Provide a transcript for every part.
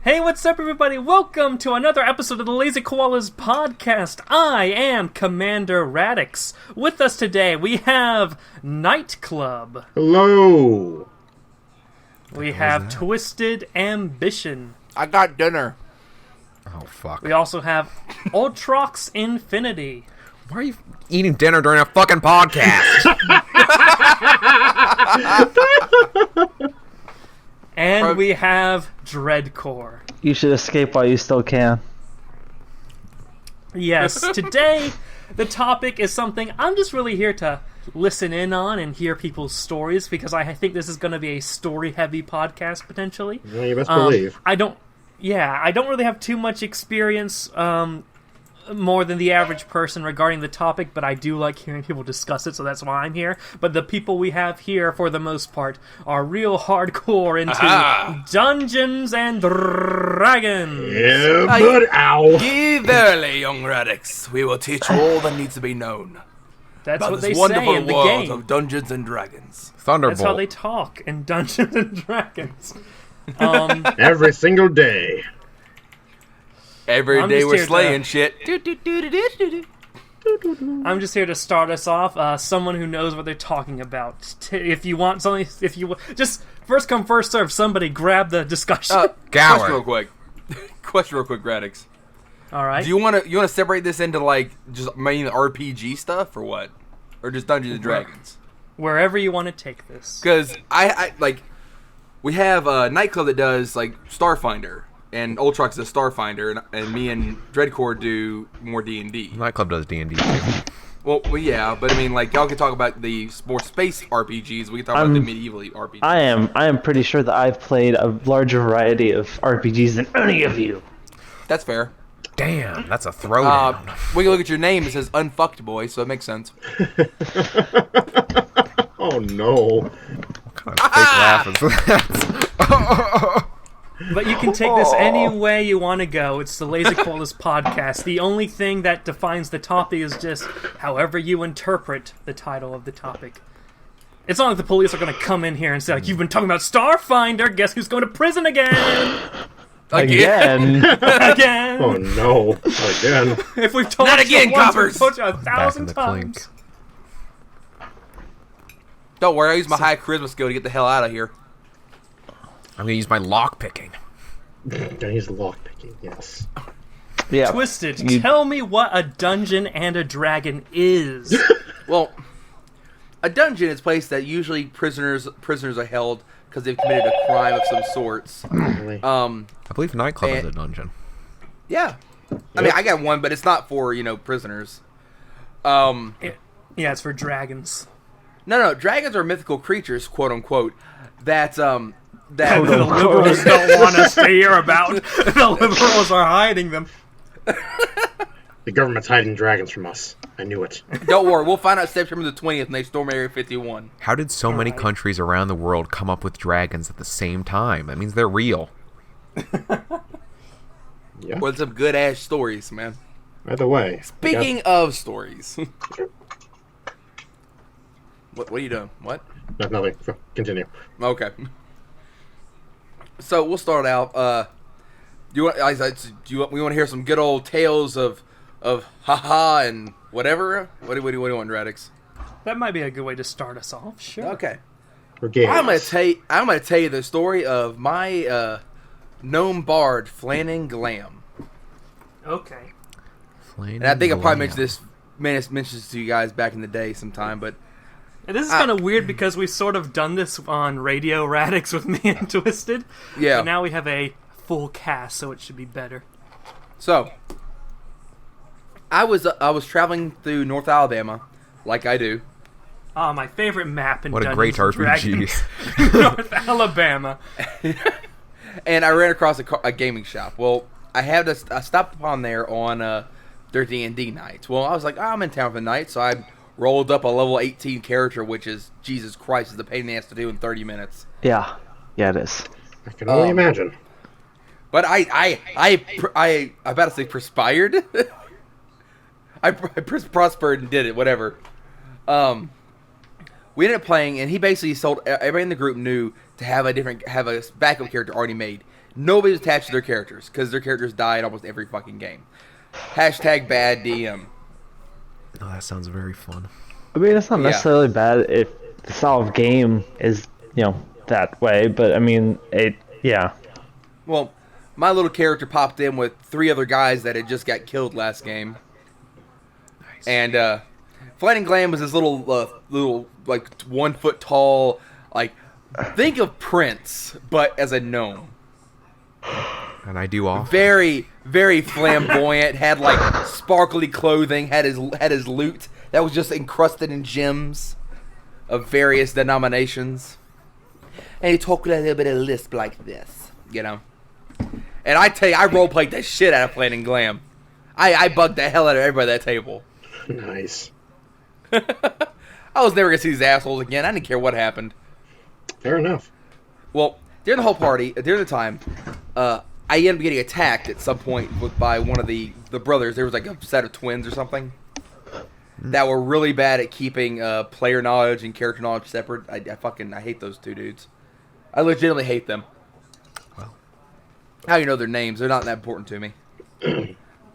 Hey, what's up, everybody? Welcome to another episode of the Lazy Koalas podcast. I am Commander Radix. With us today, we have Nightclub. Hello. We have Twisted Ambition. I got dinner. Oh, fuck. We also have Ultrox Infinity. Why are you eating dinner during a fucking podcast? And we have Dreadcore. You should escape while you still can. Yes, today the topic is something I'm just really here to listen in on and hear people's stories, because I think this is going to be a story-heavy podcast, potentially. Yeah, you best believe. I don't really have too much experience, more than the average person regarding the topic, but I do like hearing people discuss it, so that's why I'm here. But the people we have here, for the most part, are real hardcore into Dungeons and Dragons. Yeah, but ow. Ye verily, young Radix, we will teach you all that needs to be known. That's about what this they wonderful say in the world game. of Dungeons and Dragons. Thunderbolt. That's how they talk in Dungeons and Dragons. Every single day. Every I'm day just we're here slaying to- shit. I'm just here to start us off. Someone who knows what they're talking about. If you want something, just first come, first serve. Somebody grab the discussion. Gower. Question real quick, Radix. All right. Do you want to separate this into like just mainly RPG stuff or what, or just Dungeons and Dragons? Wherever you want to take this. Because I like we have a nightclub that does like Starfinder. And Ultrox is a Starfinder, and me and Dreadcore do more D&D. Nightclub does D&D too. Well, yeah, but I mean, like, y'all can talk about the more space RPGs, we can talk about the medieval RPGs. I am pretty sure that I've played a larger variety of RPGs than any of you. That's fair. Damn, that's a throwdown. We can look at your name, it says Unfucked Boy, so it makes sense. Oh, no. What kind of fake laugh is that? But you can take this any way you want to go. It's the Lazy Koalas podcast. The only thing that defines the topic is just however you interpret the title of the topic. It's not like the police are going to come in here and say, like, you've been talking about Starfinder, guess who's going to prison again? Again. Again. Oh, no. Again. If we've told Not you again, once, coppers! we've told you Back in 1,000 the times. clink. Don't worry, I use my high charisma skill to get the hell out of here. I'm going to use my lock picking. He's lockpicking, yes. Yeah. Twisted, tell me what a dungeon and a dragon is. Well, a dungeon is a place that usually prisoners are held because they've committed a crime of some sorts. Really. I believe Nightclub is a dungeon. Yeah. I mean, I got one, but it's not for, prisoners. Yeah, it's for dragons. No, dragons are mythical creatures, quote unquote, that The liberals don't want us to hear about. The liberals are hiding them. The government's hiding dragons from us. I knew it. don't worry, we'll find out September the 20th when they storm Area 51. How did so many countries around the world come up with dragons at the same time? That means they're real. Yeah. Well, some good ass stories, man. Either way. Speaking of stories. What are you doing? What? Nothing. Continue. Okay. So we'll start out. We want to hear some good old tales of haha and whatever? What do you want, Radix? That might be a good way to start us off. Sure. Okay. We're gamers. I'm gonna tell you the story of my gnome bard Flanning Glam. Okay. And I think I probably mentioned this to you guys back in the day sometime, but And this is kind of weird because we've sort of done this on Radio Radix with me and Twisted. yeah. But now we have a full cast, so it should be better. So I was traveling through North Alabama, like I do. Ah, my favorite map in What a Dungeons great and RPG. Dragons. North Alabama. And I ran across a gaming shop. Well, I stopped upon there on their D&D nights. Well, I was like, I'm in town for the night, so I rolled up a level 18 character, which is, Jesus Christ, is a pain in the ass to do in 30 minutes. Yeah, it is. I can only imagine. But I about to say perspired. I prospered and did it, whatever. We ended up playing, and he basically sold. Everybody in the group knew to have a backup character already made. Nobody's attached to their characters because their characters die in almost every fucking game. Hashtag bad DM. Oh, that sounds very fun. I mean, it's not necessarily bad if the style of game is, that way, but I mean, yeah. Well, my little character popped in with 3 other guys that had just got killed last game. Nice. And, Flighting Glam was this little, like, 1 foot tall, like, think of Prince, but as a gnome. And I do often. Very, very flamboyant, had, like, sparkly clothing, had his loot that was just encrusted in gems of various denominations. And he talked with a little bit of lisp like this, And I tell you, I roleplayed the shit out of Flighting Glam. I bugged the hell out of everybody at that table. Nice. I was never going to see these assholes again. I didn't care what happened. Fair enough. Well, during the whole party, during the time, I ended up getting attacked at some point by one of the brothers. There was like a set of twins or something that were really bad at keeping player knowledge and character knowledge separate. I hate those 2 dudes. I legitimately hate them. Well. How you know their names? They're not that important to me.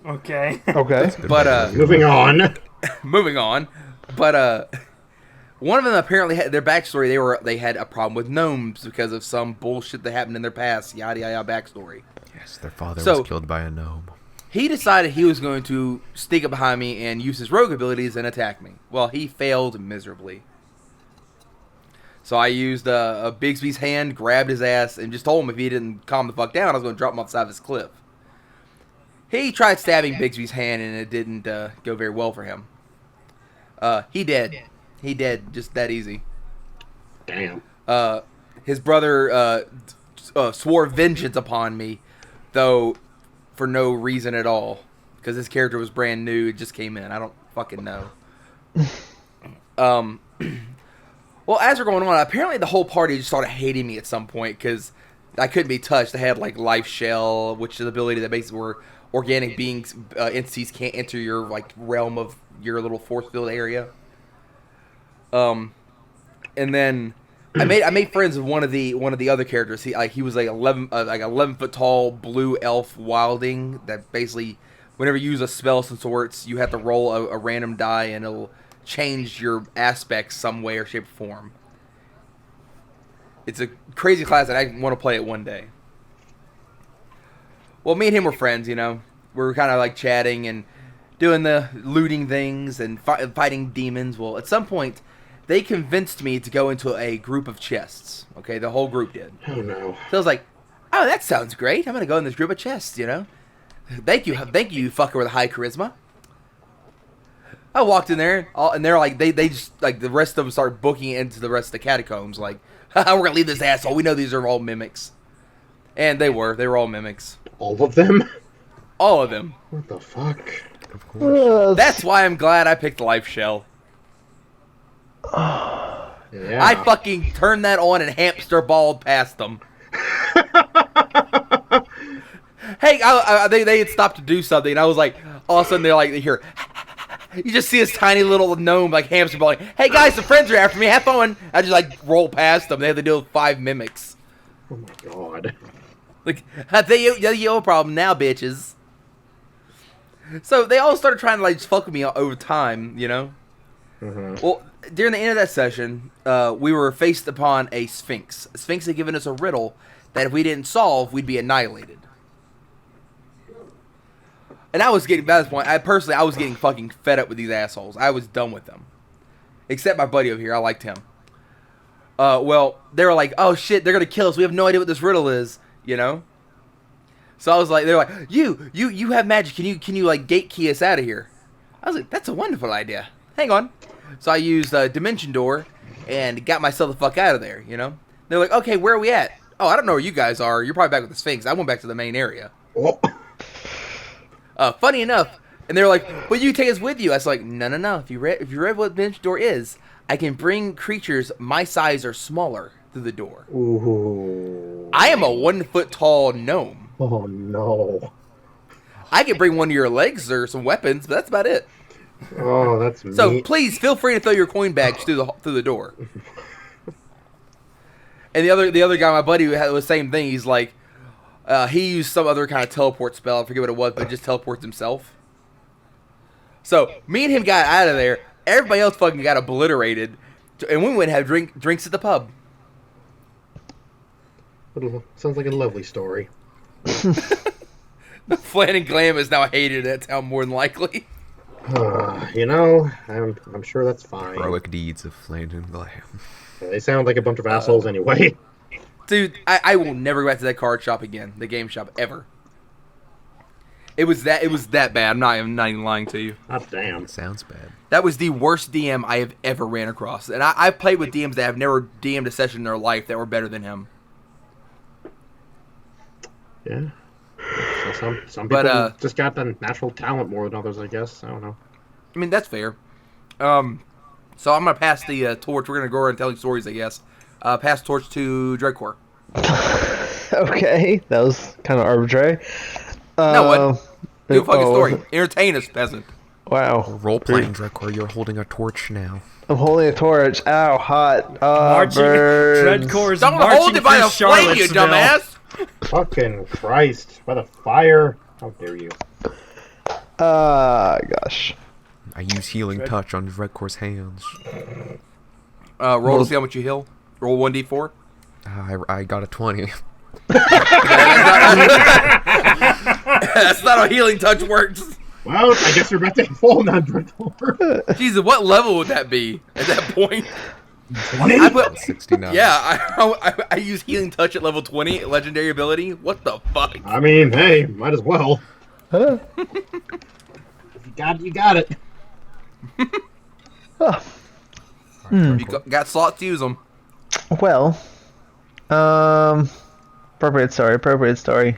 Okay. Okay. But Moving on. moving on. But one of them apparently had their backstory. They had a problem with gnomes because of some bullshit that happened in their past. Yada yada backstory. Yes, their father was killed by a gnome. He decided he was going to sneak up behind me and use his rogue abilities and attack me. Well, he failed miserably. So I used Bigsby's hand, grabbed his ass, and just told him if he didn't calm the fuck down, I was going to drop him off the side of this cliff. He tried stabbing Bigsby's hand, and it didn't go very well for him. He dead. He dead, just that easy. Damn. His brother swore vengeance upon me, though for no reason at all. Because his character was brand new, it just came in. I don't fucking know. Well, as we're going on, apparently the whole party just started hating me at some point because I couldn't be touched. I had like Life Shell, which is an ability that basically where organic beings, entities can't enter your like realm of your little force field area. And then I made friends with one of the other characters. He was like 11 foot tall blue elf wilding that basically whenever you use a spell of some sorts, you have to roll a random die and it'll change your aspects some way or shape or form. It's a crazy class that I want to play it one day. Well, me and him were friends, We were kind of like chatting and doing the looting things and fighting demons. Well, at some point, they convinced me to go into a group of chests. Okay, the whole group did. Oh no. So I was like, oh, that sounds great. I'm going to go in this group of chests, Thank you, you fucker with high charisma. I walked in there, and they're like, they just, like, the rest of them started booking into the rest of the catacombs. Like, we're going to leave this asshole. We know these are all mimics. And they were all mimics. All of them? All of them. What the fuck? Of course. That's why I'm glad I picked Life Shell. Yeah. I fucking turned that on and hamster balled past them. Hey, they had stopped to do something, and I was like, all of a sudden they're like, here. You just see this tiny little gnome like hamster balling. Hey guys, the friends are after me. Have fun. I just like roll past them. They have to deal with 5 mimics. Oh my god. Like, your problem now, bitches. So they all started trying to like just fuck with me over time, Mm-hmm. Well, during the end of that session, we were faced upon a Sphinx. A Sphinx had given us a riddle that if we didn't solve, we'd be annihilated. And I was getting, by this point, I was getting fucking fed up with these assholes. I was done with them. Except my buddy over here, I liked him. Well, they were like, oh shit, they're gonna kill us. We have no idea what this riddle is, So I was like, they're like, you have magic. Can you like gate key us out of here? I was like, that's a wonderful idea. Hang on. So I used Dimension Door and got myself the fuck out of there, They're like, okay, where are we at? Oh, I don't know where you guys are. You're probably back with the Sphinx. I went back to the main area. Oh. Funny enough, and they're like, well, you take us with you. I was like, no. If you read what Dimension Door is, I can bring creatures my size or smaller through the door. Ooh. I am a 1 foot tall gnome. Oh no. I can bring one of your legs or some weapons, but that's about it. Oh, that's So neat. please feel free to throw your coin bags through the door. And the other guy, my buddy, who had the same thing. He's like, he used some other kind of teleport spell. I forget what it was, but it just teleports himself. So me and him got out of there. Everybody else fucking got obliterated, and we went and had drinks at the pub. Sounds like a lovely story. Flan and Glam is now hated at that town more than likely. I'm sure that's fine. Heroic deeds of Flame and Glam. They sound like a bunch of assholes anyway. Dude, I will never go back to that card shop again. The game shop ever. It was that bad. I'm not even lying to you. God damn. It sounds bad. That was the worst DM I have ever ran across. And I've played with DMs that have never DM'd a session in their life that were better than him. Yeah. So some people just got the natural talent more than others, I guess. I don't know. I mean, that's fair. So I'm going to pass the torch. We're going to go around telling stories, I guess. Pass the torch to Dreadcore. Okay, that was kind of arbitrary. No, what? Do a fucking story. Entertain us, peasant. Wow. Role-playing, Dreadcore, you're holding a torch now. I'm holding a torch. Ow, hot. Marching, Burns. Dreadcore's Don't marching hold it by through a flame, you Charlottesville. dumbass! Fucking Christ. By the fire. How dare you. Gosh. I use healing touch on Dreadcore's hands. Roll to see how much you heal. Roll 1d4. I got a 20. That's not how healing touch works. Well, I guess you're about to fall now, Dreadcore. Jesus, what level would that be at that point? 20? 69. Yeah, I use healing touch at level 20, legendary ability. What the fuck? I mean, hey, might as well. Huh? If you got it, you got it. You got slots to use them. Well, appropriate story.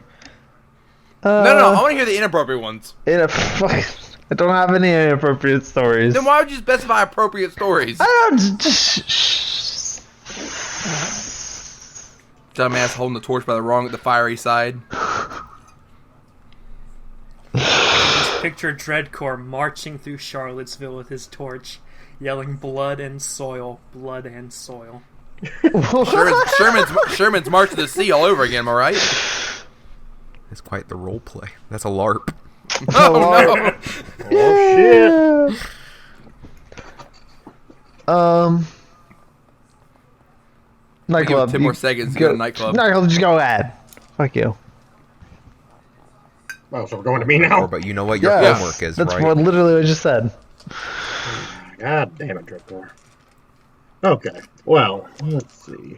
No, I want to hear the inappropriate ones. I don't have any inappropriate stories. Then why would you specify appropriate stories? I don't. Dumbass holding the torch by the fiery side. Picture Dreadcore marching through Charlottesville with his torch, yelling blood and soil, blood and soil. Sherman's March to the Sea all over again, am I right? That's quite the role play. That's a LARP. Oh, no. Oh, shit. Give him Nightclub. 10 more seconds to go to nightclub. Nightclub, just go ahead. Fuck you. Well, so we're going to me now? But you know what your Yes, homework is, that's right? what literally I just said. God damn it, Dreadcore. Okay, well, let's see.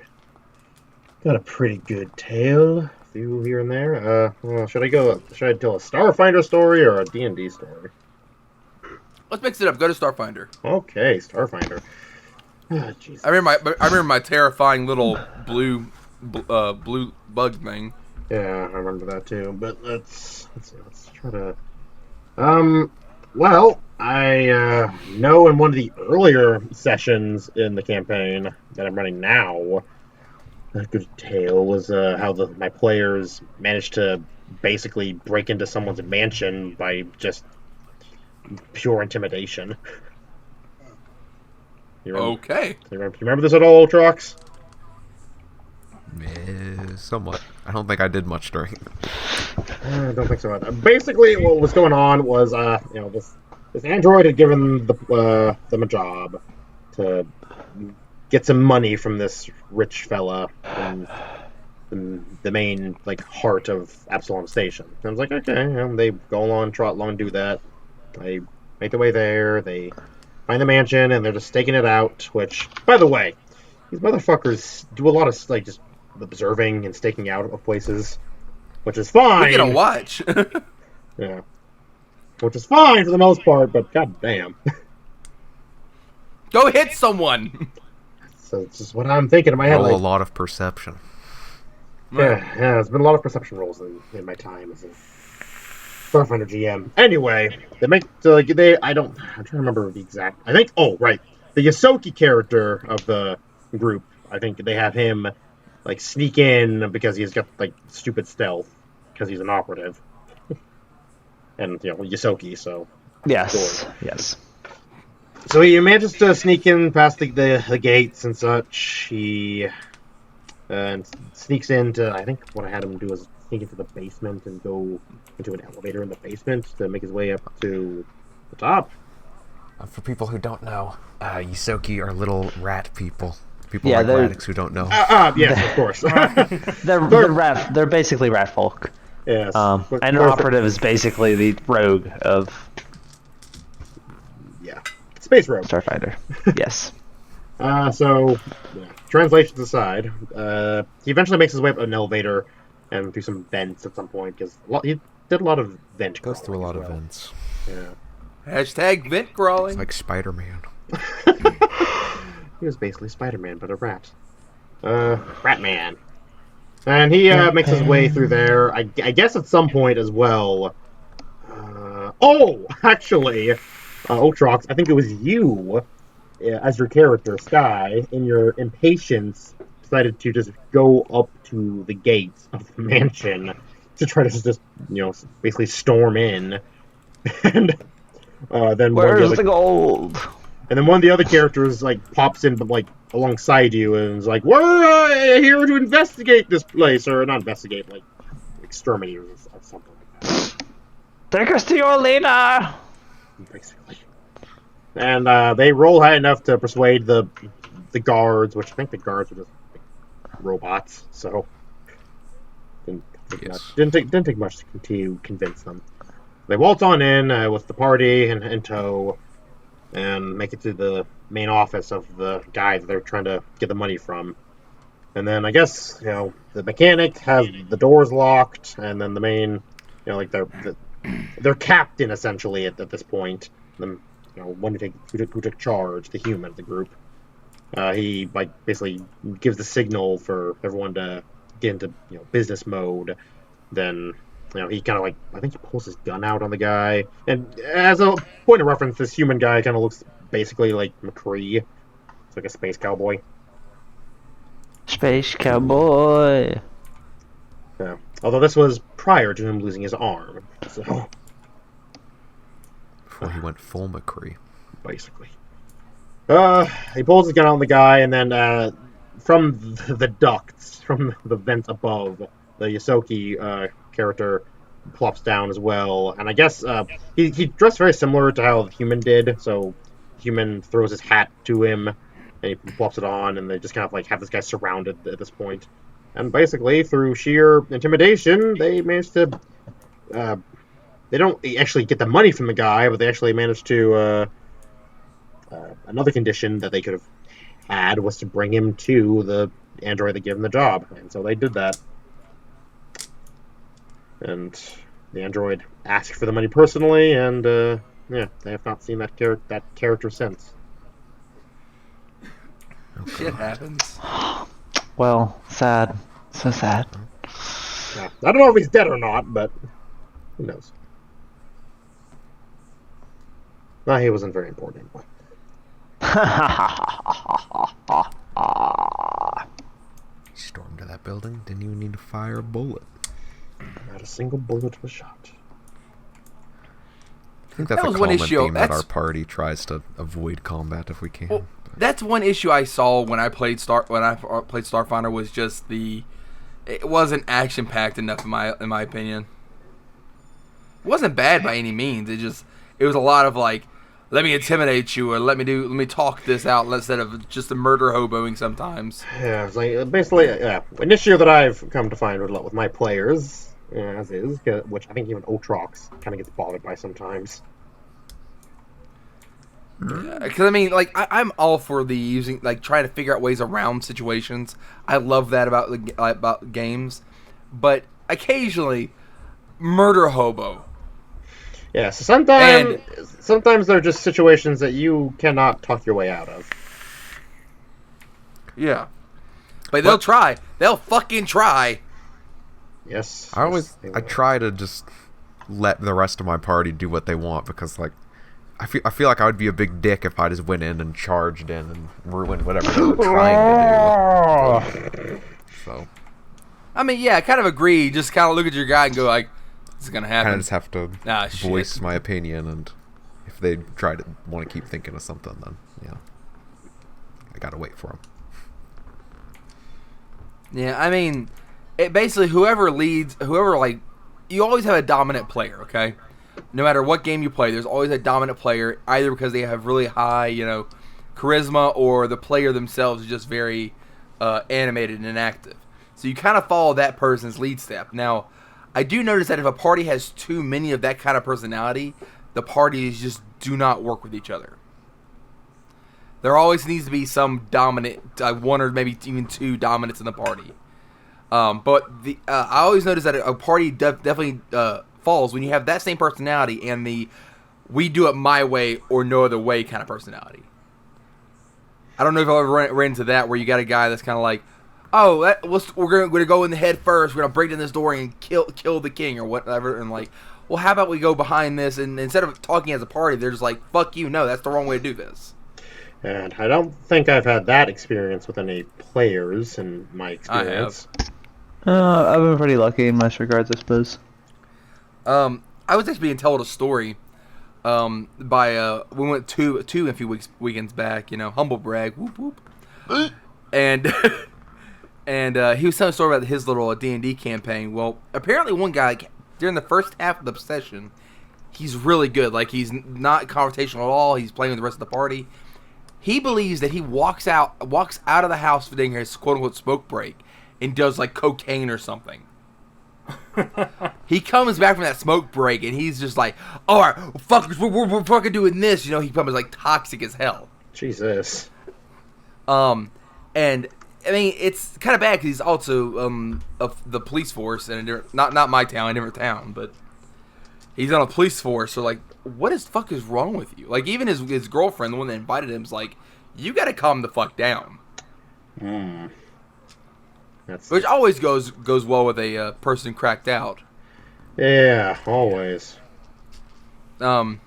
Got a pretty good tale. A few here and there. Well, should I tell a Starfinder story or a D&D story? Let's mix it up. Go to Starfinder. Okay, Starfinder. Ah, Jesus. I remember my terrifying little blue bug thing. Yeah, I remember that too. But let's try to. Well, I know in one of the earlier sessions in the campaign that I'm running now, a good tale was how my players managed to basically break into someone's mansion by just pure intimidation. Okay. You remember this at all, Trox? Somewhat. I don't think I did much during it. I don't think so. Basically, what was going on was, this android had given them a job to get some money from this rich fella in the main heart of Absalom Station. And I was like, okay, they go along, trot along, and do that. They make their way there. They find the mansion, and they're just staking it out. Which, by the way, these motherfuckers do a lot of just observing and staking out of places, which is fine. We get a watch. Yeah. Which is fine for the most part, but goddamn. Go hit someone. So it's just what I'm thinking in my head. Roll a lot of perception. Yeah, there's been a lot of perception rolls in my time as a Starfinder GM. Anyway, I'm trying to remember the exact. I think. Oh, right, the Yosoki character of the group. I think they have him sneak in because he's got stupid stealth because he's an operative. And Yosoki, so Yes. Sure. Yes. So he manages to sneak in past the gates and such. He sneaks into, I think what I had him do is sneak into the basement and go into an elevator in the basement to make his way up to the top. For people who don't know, Ysoki are little rat people. People Yeah, like they're- Radix who don't know. Yes, of course. They're basically rat folk. Yes. But And an operative is basically the rogue of Yeah. Space Rogue. Starfighter. Yes. So, translations aside, he eventually makes his way up an elevator and through some vents at some point, because he did a lot of vent Goes through a crawling lot as of well. vents. Yeah. Hashtag vent crawling. It's like Spider-Man. He was basically Spider-Man, but a rat. Rat-Man. And he makes his way through there, I guess at some point as well. Actually, Otrox, I think it was you, as your character, Sky, in your impatience, decided to just go up to the gates of the mansion to try to just basically storm in. And then Where's the gold? and then one of the other characters pops in, but alongside you, and is like, "We're here to investigate this place, or not investigate, exterminators or something like that." Take us to your leader! Basically. And they roll high enough to persuade the guards, which I think the guards were just robots, so didn't take much to convince them. They waltz on in with the party in tow, and make it to the main office of the guy that they're trying to get the money from. And then I guess the mechanic has the doors locked, and then the main their captain essentially at this point, the one who took charge, the human of the group. He basically gives the signal for everyone to get into business mode. Then he kind of I think he pulls his gun out on the guy. And as a point of reference, this human guy kind of looks basically like McCree. It's like a space cowboy. Space cowboy. Yeah. Although this was prior to him losing his arm, so Before he went full McCree. basically. He pulls his gun on the guy, and then from the ducts, from the vents above, the Ysoki character plops down as well. And I guess he dressed very similar to how the human did. So human throws his hat to him, and he plops it on, and they just kind of have this guy surrounded at this point. And basically, through sheer intimidation, they manage to... they don't actually get the money from the guy, but they actually manage to... another condition that they could have had was to bring him to the android that gave him the job. And so they did that. And the android asked for the money personally, and they have not seen that character since. Shit happens. Well, sad. So sad. Yeah. I don't know if he's dead or not, but who knows? No, he wasn't very important anymore. He stormed to that building, didn't even need to fire a bullet. Not a single bullet was shot. I think that's That a was one common issue. theme that That's- our party tries to avoid combat if we can. Well, that's one issue I saw when I played Starfinder was just it wasn't action packed enough in my opinion. It wasn't bad by any means. It was a lot of let me intimidate you, or let me talk this out instead of just a murder hoboing sometimes. Yeah, it's basically, an issue that I've come to find with my players, as is, which I think even Otrox kind of gets bothered by sometimes. Because I'm all for the using trying to figure out ways around situations. I love that about games, but occasionally murder hobo. Yeah, so sometimes there are just situations that you cannot talk your way out of. Yeah, but they'll try. They'll fucking try. Yes. I try to just let the rest of my party do what they want, because I feel like I would be a big dick if I just went in and charged in and ruined whatever they were trying to do. So I mean, yeah, I kind of agree. Just kind of look at your guy and go this is gonna I happen. kind of just have to voice shit. my opinion, and if they try to want to keep thinking of something, then I gotta wait for them. Yeah, I mean, it basically whoever like, you always have a dominant player, okay? No matter what game you play, there's always a dominant player, either because they have really high, charisma, or the player themselves is just very animated and active. So you kind of follow that person's lead step. Now, I do notice that if a party has too many of that kind of personality, the parties just do not work with each other. There always needs to be some dominant, one or maybe even two dominants in the party. But I always notice that a party definitely falls when you have that same personality and the "we do it my way or no other way" kind of personality. I don't know if I've ever ran into that where you got a guy that's kind of like, "Oh, we're gonna go in the head first. We're gonna break down this door and kill the king or whatever." And like, well, how about we go behind this? And instead of talking as a party, they're just like, "Fuck you, no, that's the wrong way to do this." And I don't think I've had that experience with any players in my experience. I've been pretty lucky in most regards, I suppose. I was actually being told a story by we went to a few weekends back, humble brag, whoop whoop, and and he was telling a story about his little D&D campaign. Well, apparently one guy during the first half of the session, he's really good. Like, he's not confrontational at all. He's playing with the rest of the party. He believes that he walks out of the house during his quote unquote smoke break and does like cocaine or something. He comes back from that smoke break and he's just like, "All right, fuckers, we're fucking doing this." He becomes like toxic as hell. Jesus. And I mean, it's kind of bad because he's also of the police force in a different, not my town, a different town, but he's on a police force. So like, what is fuck is wrong with you? Like, even his girlfriend, the one that invited him, is like, "You got to calm the fuck down." Which always goes well with a person cracked out. Yeah, always. I've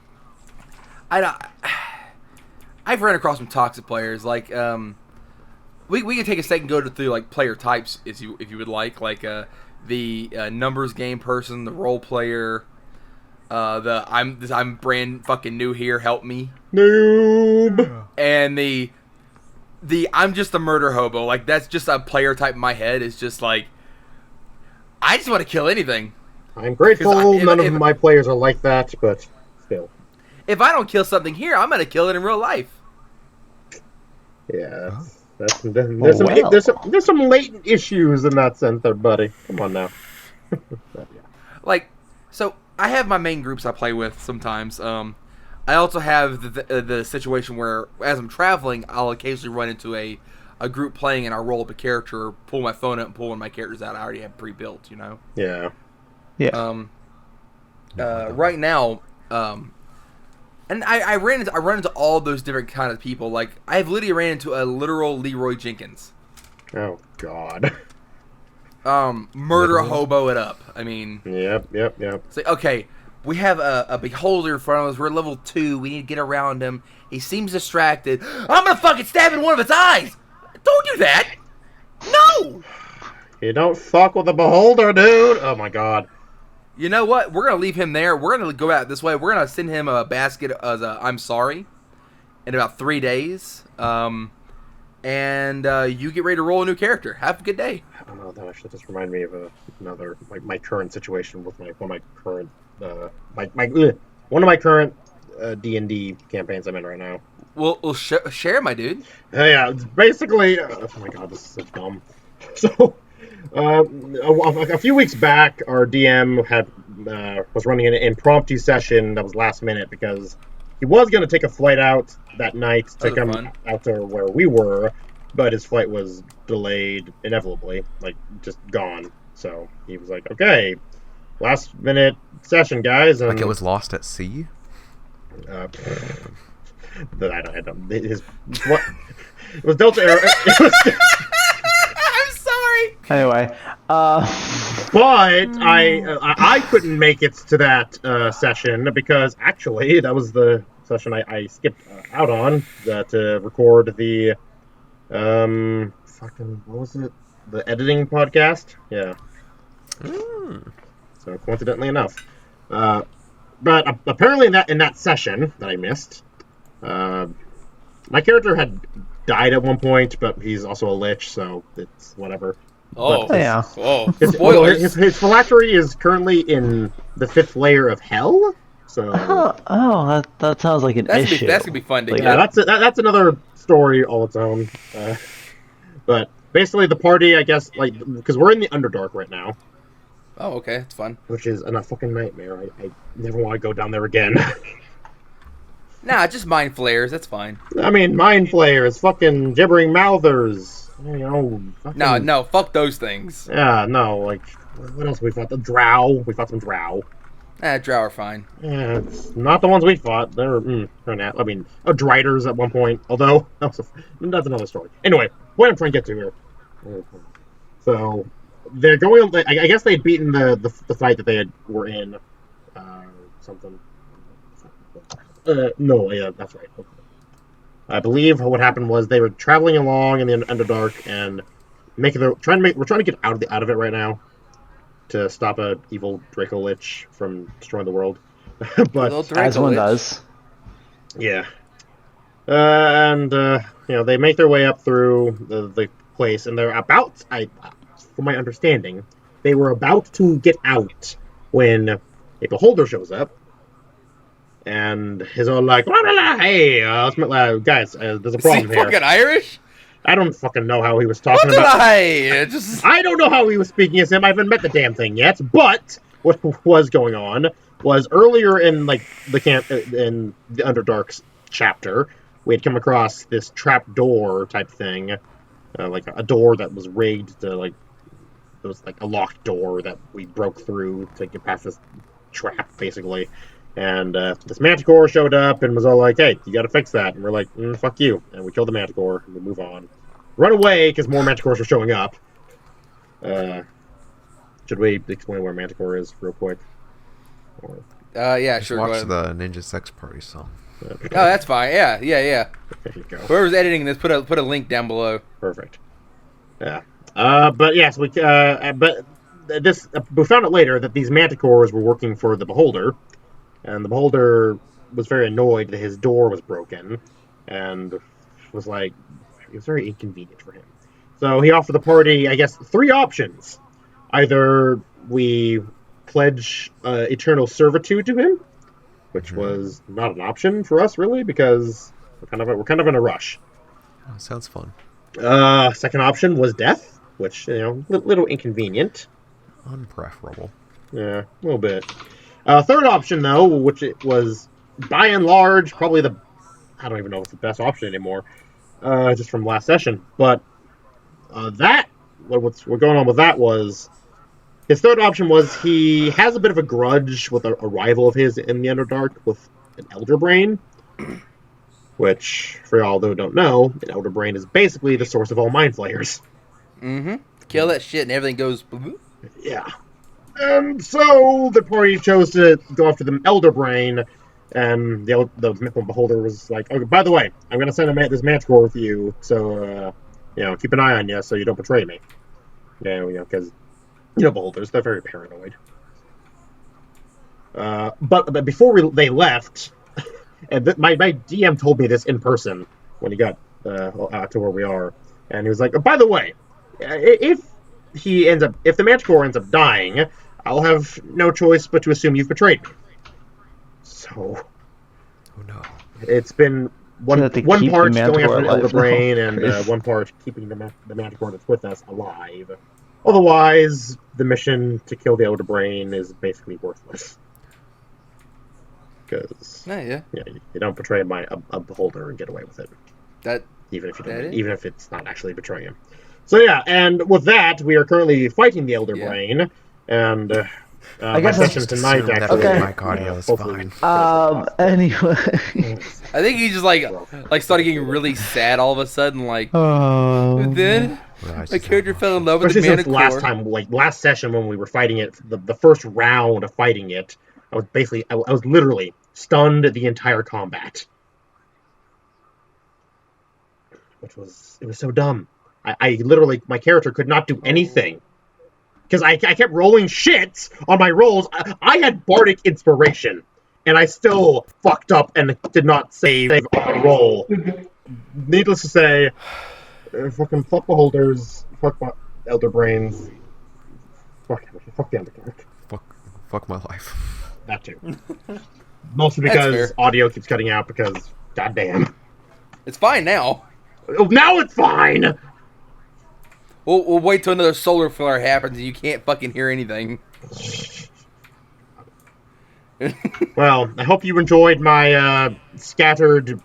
run across some toxic players. Like, we can take a second and go through like player types if you would like the numbers game person, the role player, I'm brand fucking new here, help me, noob, and the I'm just a murder hobo. Like, that's just a player type in my head. It's just like, I just want to kill anything. I'm grateful none of my players are like that, but still. If I don't kill something here, I'm going to kill it in real life. Yeah, there's some latent issues in that sense there, buddy. Come on now. Like, so I have my main groups I play with sometimes. I also have the situation where, as I'm traveling, I'll occasionally run into a group playing and I'll roll up a character, or pull my phone up and pull one of my characters out I already have pre-built, Yeah. Yeah. Right now, and I run into all those different kind of people. Like, I've literally ran into a literal Leroy Jenkins. Oh, God. Murder hobo it up. I mean... Yep. It's like, okay, we have a beholder in front of us. We're level 2. We need to get around him. He seems distracted. I'm gonna fucking stab in one of his eyes! Don't do that! No! You don't fuck with the beholder, dude! Oh, my God. You know what? We're gonna leave him there. We're gonna go out this way. We're gonna send him a basket as a "I'm sorry" in about 3 days. And you get ready to roll a new character. Have a good day. I don't know. That actually just reminded me of another my current situation with one of my current D&D campaigns I'm in right now. We'll share, my dude. Yeah, it's basically. Oh my God, this is so dumb. So. A few weeks back, our DM was running an impromptu session that was last minute because he was going to take a flight out that night to come out to where we were, but his flight was delayed inevitably, like just gone. So he was like, "Okay, last minute session, guys." And, like it was lost at sea. I don't. It was Delta Air. It was. Anyway, but I couldn't make it to that session because actually that was the session I skipped out on to record the what was it? The editing podcast. Yeah. So coincidentally enough, but apparently in that session that I missed, my character had died at one point, but he's also a lich, so it's whatever. Oh, But Yeah. oh, Although spoilers. his phylactery is currently in the 5th layer of hell. So That sounds like an issue. That's gonna be fun to Like, get. that's another story all its own. But basically, the party, I guess, like because we're in the Underdark right now, Oh, okay, it's fun. which is a fucking nightmare. I never want to go down there again. Nah, just mind flares. That's fine. I mean, mind flayers, fucking gibbering mouthers. You know, fucking, No, fuck those things. Yeah, no, like what else we fought? The drow. We fought some drow. Drow are fine. Yeah, it's not the ones we fought. They're driders at one point. Although that's another story. Anyway, what I'm trying to get to here. So they're going. I guess they had beaten the fight that they were in. Something. No, yeah, that's right. Okay. I believe what happened was they were traveling along in the Underdark and we're trying to get out of it right now to stop a evil Draco Lich from destroying the world. But as one does. yeah, and they make their way up through the place, and they're about. From my understanding, they were about to get out when a beholder shows up. And he's all like, hey, guys, there's a problem here. Fucking Irish? I don't fucking know how he was talking What did about. I don't know how he was speaking as him. I haven't met the damn thing yet. But what was going on was earlier in like the camp in the Underdark's chapter, we had come across this trap door type thing, like a door that was rigged to like it was like a locked door that we broke through to get past this trap, basically. And this Manticore showed up and was all like, hey, you gotta fix that. And we're like, fuck you. And we killed the Manticore and we move on. Run away, because more Manticores are showing up. Should we explain where Manticore is real quick? Yeah, Just sure. watch the Ninja Sex Party song. Oh, that's fine. Yeah. There you go. Whoever's editing this, put a link down below. Perfect. Yeah. But yes, we found it later that these Manticores were working for the Beholder. And the Beholder was very annoyed that his door was broken, and was like, it was very inconvenient for him. So he offered the party, I guess, 3 options. Either we pledge eternal servitude to him, which was not an option for us, really, because we're kind of in a rush. Oh, sounds fun. Second option was death, which, little inconvenient. Unpreferable. Yeah, a little bit. Third option, though, which it was by and large probably I don't even know if it's the best option anymore, just from last session. But what's going on with that was his third option was he has a bit of a grudge with a rival of his in the Underdark with an Elder Brain, which, for y'all who don't know, an Elder Brain is basically the source of all Mind Flayers. Mm-hmm. Kill that shit and everything goes... Yeah. And so the party chose to go after the Elder Brain, and the Mythical Beholder was like, "Oh, by the way, I'm going to send this Manticore with you, so keep an eye on you, so you don't betray me." Because Beholders, they're very paranoid. But before they left, and my DM told me this in person when he got to where we are, and he was like, "Oh, by the way, if the Manticore ends up dying, I'll have no choice but to assume you've betrayed me." So, Oh no. it's been one part keep going the after Manticore the Elder alive. Brain, and one part keeping the Manticore that's with us alive. Otherwise, the mission to kill the Elder Brain is basically worthless. Because you don't betray a Beholder and get away with it. Even if it's not actually betraying him. So yeah, and with that, we are currently fighting the Elder Brain, and I guess my that's session Just tonight assume that actually. Okay. mic audio is hopefully- fine. Anyway. I think he just started getting really sad all of a sudden. Oh. Then Right, my character fell in love with Especially the since Manticore. last session when we were fighting it, the first round of fighting it, I was literally stunned the entire combat, it was so dumb. I literally, my character could not do anything because I kept rolling shit on my rolls. I had bardic inspiration, and I still fucked up and did not save on a roll. Needless to say, fucking fuck Beholders, fuck Elder Brains. Fuck the Underdark. Fuck my life. That too. Mostly That's because fair. audio keeps cutting out because, goddamn. It's fine now. Oh, now it's fine! We'll wait till another solar flare happens and you can't fucking hear anything. Well, I hope you enjoyed my scattered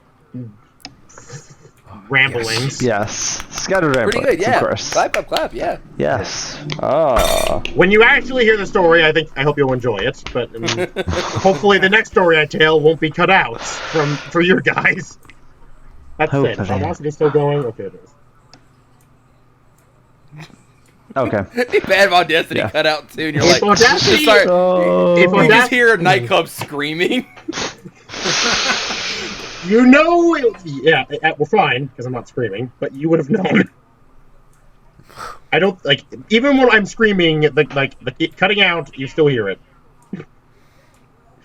ramblings. Yes. Scattered Pretty ramblings, good, yeah. of course. Clap, clap, clap, yeah. Yes. Oh. When you actually hear the story, I hope you'll enjoy it. But hopefully, the next story I tell won't be cut out for your guys. That's it. Hopefully. Velocity still going. Okay, it is. Okay. Bad Mod Destiny Yeah. cut out too, and you're If like, Audacity- sorry, So... If you just hear a nightclub screaming. You know, we're fine because I'm not screaming, but you would have known. I don't like even when I'm screaming, the cutting out, you still hear it.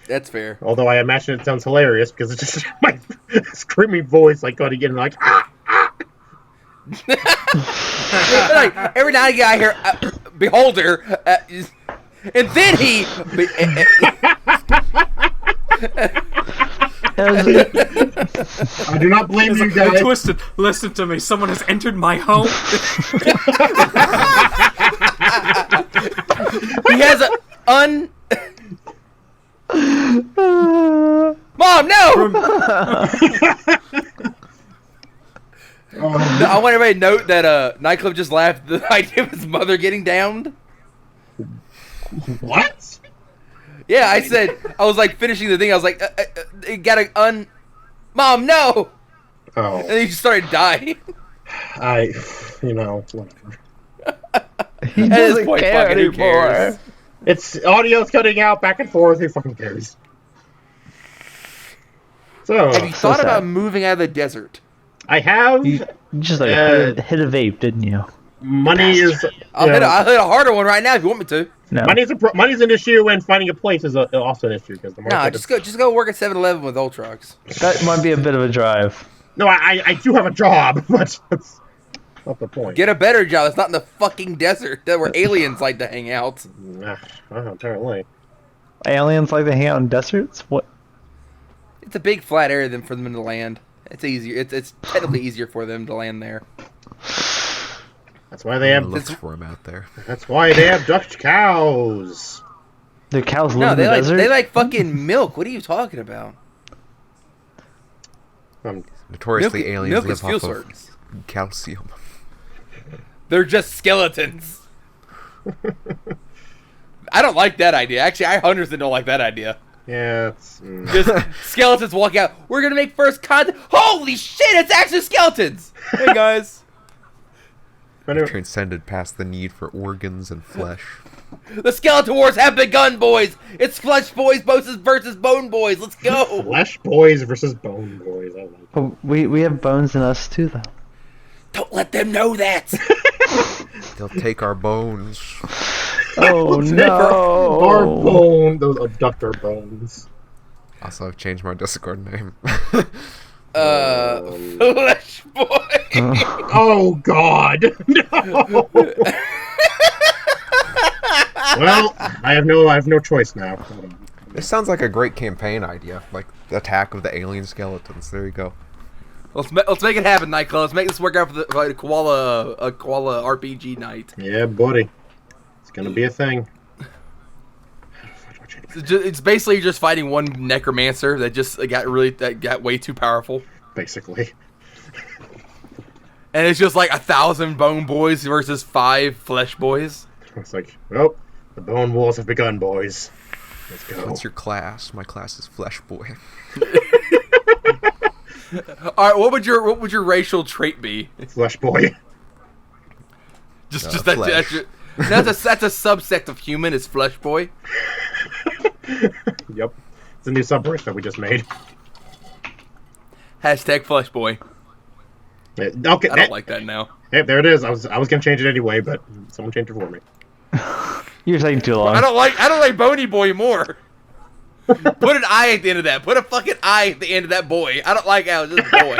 That's fair. Although I imagine it sounds hilarious because it's just my screaming voice, like going again, like ah. Like, every now and again I hear Beholder, and then he. I do not blame you Hey, guys. Twisted, listen to me. Someone has entered my home. He has a Mom, no! No, I want everybody to note that Nightclub just laughed at the idea of his mother getting downed. What? Yeah, I was like finishing the thing. I was like, you gotta Mom, no! Oh, And then he just started dying. whatever. He At this doesn't point, care fucking who anymore. cares? It's audio's cutting out back and forth. Who fucking cares? So Have you thought sad. about moving out of the desert? I have You just like Uh, hit a vape, didn't you? money is. I'll hit a harder one right now if you want me to. No. Money's an issue, and finding a place is also an issue because the market. No, is- just go work at 7-Eleven with Ultrax. That might be a bit of a drive. No, I do have a job, but that's not the point. Get a better job. It's not in the fucking desert where aliens like to hang out. Apparently. Aliens like to hang out in deserts? What? It's a big flat area for them to land. It's easier. It's technically easier for them to land there. That's why they have. Looks for him out there. That's why they have Dutch cows. The cows No, live in the desert? they like fucking milk. What are you talking about? Notoriously, Milk aliens is live fuel off source. of calcium. They're just skeletons. I don't like that idea. Actually, I 100% don't like that idea. Yeah, it's. Just skeletons walk out. We're gonna make first contact. Holy shit! It's actually skeletons. Hey guys, Transcended past the need for organs and flesh. the skeleton wars have begun, boys. It's flesh boys versus bone boys. Let's go. Flesh boys versus bone boys. I like. Oh, we have bones in us too, though. Don't let them know that. They'll take our bones. Oh no! Our bone, those abductor bones. Also, I've changed my Discord name. Flesh boy. Oh God! No. Well, I have no choice now. Hold on. This sounds like a great campaign idea. Like the Attack of the Alien Skeletons. There you go. Let's make it happen, Nightclub. Let's make this work out for the Koala RPG night. Yeah, buddy. It's gonna be a thing. It's basically just fighting one necromancer that just got way too powerful, Basically. and it's just like 1,000 bone boys versus 5 flesh boys. It's like, well, the bone wars have begun, boys. Let's go. What's your class? My class is Flesh Boy. All right, what would your racial trait be? Flesh boy. Just flesh. that's a subsect of human is flesh boy. Yep. It's a new subbreak that we just made. Hashtag flesh boy. Okay. I don't like that now. Hey, there it is. I was gonna change it anyway, but someone changed it for me. You're taking too long. I don't like bony boy more. Put an I at the end of that. Put a fucking I at the end of that boy. I don't like how it's just boy.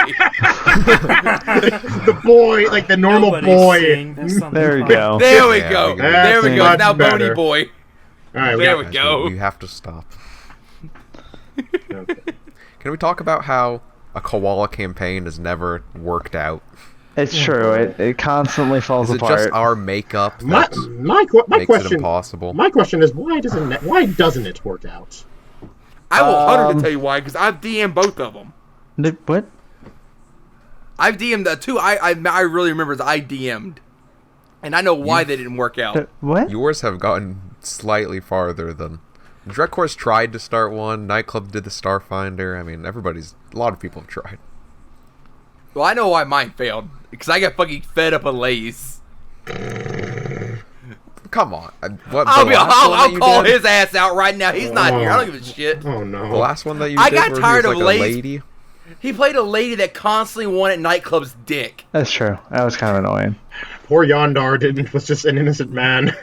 The boy, like the normal Nobody's boy. seeing. That's something There we fun. go. There we Yeah, go. we go. There we go. That's Now much Boney better. boy. All right, There we Guys, go. We have to stop. Okay. Can we talk about how a koala campaign has never worked out? It's true. It constantly falls Is it apart. just our makeup My that my makes it question. impossible? My question is why doesn't it work out? I will 100 tell you why, because I've DM'd both of them. What? I've DM'd the two. I really remember is I DM'd, and I know why they didn't work out. What? Yours have gotten slightly farther than... Dreadcore's tried to start one. Nightclub did the Starfinder. I mean, a lot of people have tried. Well, I know why mine failed, because I got fucking fed up on Laze. Come on. I'll call his ass out right now. He's not here. I don't give a shit. Oh The no. last one that you I did got where tired he was of like a Laze. lady. He played a lady that constantly wanted Nightclub's dick. That's true. That was kind of annoying. Poor Yondar was just an innocent man.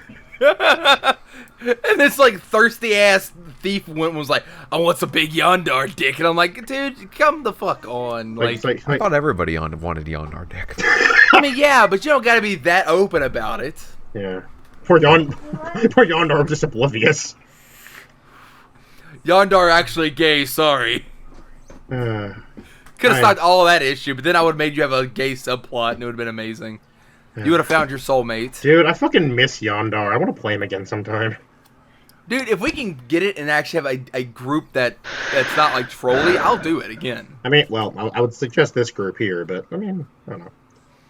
And this like thirsty ass thief was like, I want some big Yondar dick, and I'm like, dude, come the fuck on. Like, I thought everybody wanted Yondar dick. I mean, yeah, but you don't gotta be that open about it. Yeah. Poor Yondar was just oblivious. Yondar actually gay, sorry. Uh, Could have I- stopped all of that issue, but then I would have made you have a gay subplot, and it would have been amazing. You would have found your soulmate. dude, I fucking miss Yondar. I want to play him again sometime. Dude, if we can get it and actually have a group that's not like trolly, I'll do it again. I mean, well, I would suggest this group here, but I mean, I don't know.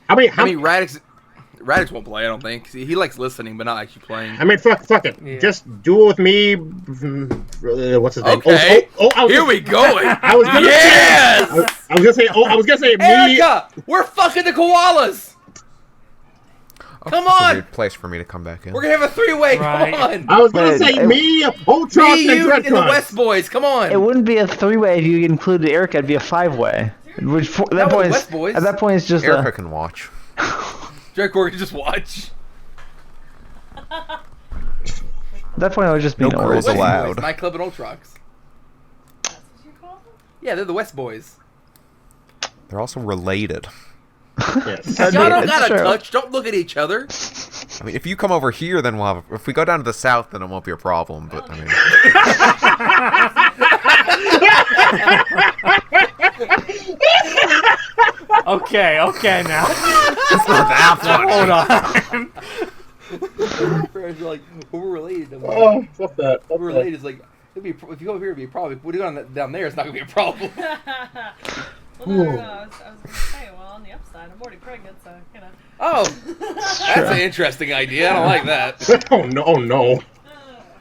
How I mean, Radix won't play, I don't think. See, he likes listening, but not actually playing. I mean, fuck it. Yeah. Just duel with me. What's his name? Okay. I was Here gonna- we going. I was gonna Yes! say. I was gonna say. I was gonna say me. Erica, we're fucking the koalas. Come It's a on! weird place for me to come back in. We're gonna have a three-way. Right. Come on. I was gonna But say it- me, Ultron, Me, and you, and the Dreadcon. West Boys. Come on. It wouldn't be a three-way if you included Erica. It'd be a five-way. Which at that No, point, West Boys. at that point, it's just Erica a. can watch. Draco can just watch. At that point, it would just be No no girls West allowed. Boys, Nightclub and Ultrox. That's what you call them? Yeah, they're the West Boys. They're also related. Yes. That'd Y'all be- don't it's gotta true. touch. Don't look at each other. I mean, if you come over here, then we'll have... If we go down to the south, then it won't be a problem, but, I mean... Okay, now. It's not that funny. Hold on. Friends are like, well, we're related. I'm like, Oh, fuck that. Fuck we're that. related. It's like, if you go over here, it'd be a problem. If we go down there, it's not gonna be a problem. Well, no, I was gonna say, well, on the upside, I'm already pregnant, so, you know. Oh, that's an interesting idea. I don't like that. Oh no! Oh no!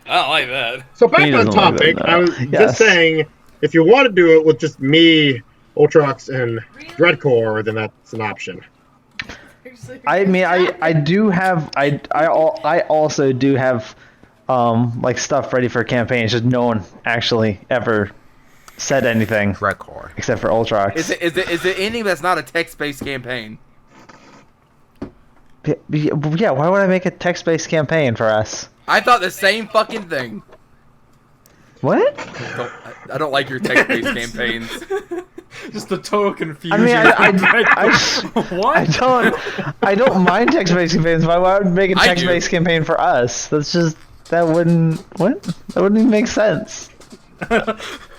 I don't like that. So back He on doesn't like topic. that, I was no. just Yes. saying, if you want to do it with just me, Ultrox, and Dreadcore, then that's an option. I mean, I do have I also do have like stuff ready for campaigns. Just no one actually ever said anything Dreadcore. except for Ultrox. Is it anything that's not a text-based campaign? Yeah, why would I make a text-based campaign for us? I thought the same fucking thing. What? I don't like your text-based campaigns. Just the total confusion. I mean, what? I don't mind text-based campaigns. Why would I make a I do. text-based campaign for us? That wouldn't even make sense.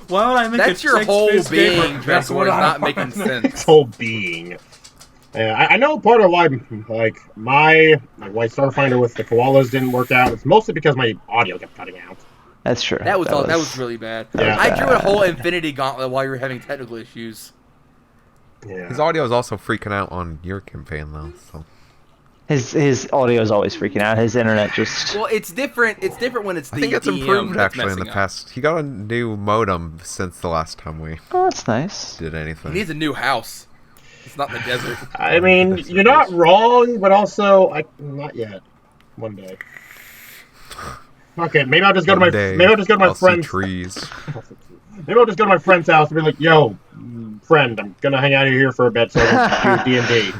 Why would I make That's a your whole text-based game being, for- That's Draco, what is I not want. making sense. Its whole being. I know part of why, like why Starfinder with the koalas didn't work out. It's mostly because my audio kept cutting out. That's true. That was really bad. Yeah. I drew a whole Infinity Gauntlet while you were having technical issues. Yeah. His audio is also freaking out on your campaign, though, so... His audio is always freaking out. His internet just. Well, it's different. It's different when it's the I think it's DM improved, that's actually, in the messing up. past. He got a new modem since the last time we Oh, that's nice. did He anything. needs a new house. It's not in the desert. I mean, you're not wrong, but also not yet. One day. Okay, maybe I'll just go to my Someday, maybe I'll just go to my I'll see friend's trees. maybe I'll just go to my friend's house and be like, "Yo, friend, I'm gonna hang out here for a bit so I can do D&D."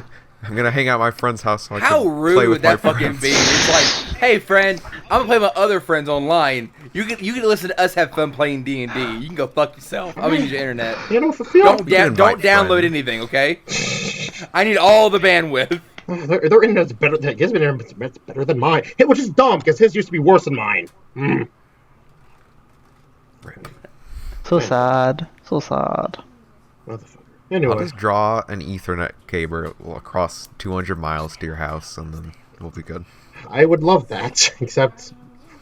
I'm gonna hang out at my friend's house. So I How can rude play would with my that fucking friends. be? It's like, hey friend, I'm gonna play with my other friends online. You can listen to us have fun playing D&D. You can go fuck yourself. I'm gonna use your internet. You know, fulfill. Don't can invite download friends. anything, okay? I need all the bandwidth. Their internet's better. His internet's better than mine, which is dumb because his used to be worse than mine. Mm. So sad. So sad. Motherfucker. Anyway, I'll just draw an Ethernet cable across 200 miles to your house, and then we'll be good. I would love that, except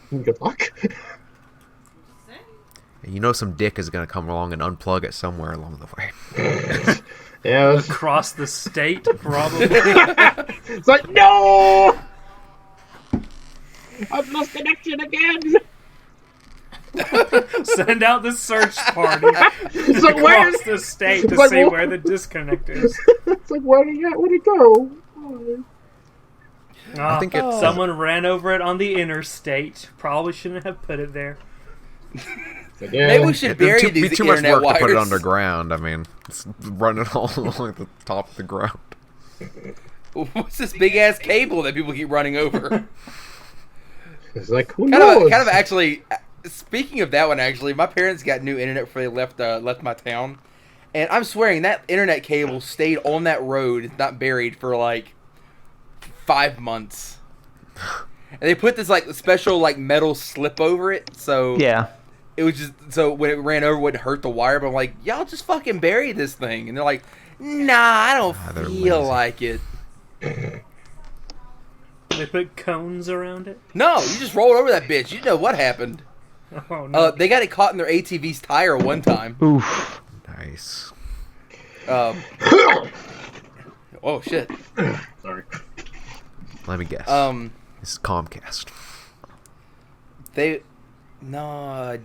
good luck. And you know some dick is gonna come along and unplug it somewhere along the way. Yeah, Across the state, probably. it's like, no! I've lost connection again! Send out the search party It's like, where's... across the state to like, see what- where the disconnect is. It's like, where'd it go? Ah, think it's- someone ran over it on the interstate. Probably shouldn't have put it there. It's like, yeah. Maybe we should It'd bury be these too much internet work wires. to put it underground. I mean, it's running all along the top of the ground. What's this big ass cable that people keep running over? It's like, who knows? Kind of actually. Speaking of that one, actually, my parents got new internet before they left my town, and I'm swearing that internet cable stayed on that road, not buried, for like 5 months. And they put this like special like metal slip over it, so Yeah. it was just so when it ran over, it wouldn't hurt the wire. But I'm like, y'all just fucking bury this thing, and they're like, nah, I don't they're feel lazy. like it. They put cones around it. No, you just rolled over that bitch. You know what happened. Oh no. They got it caught in their ATV's tire one time. Oof. Nice. Oh shit. Sorry. Let me guess. This is Comcast.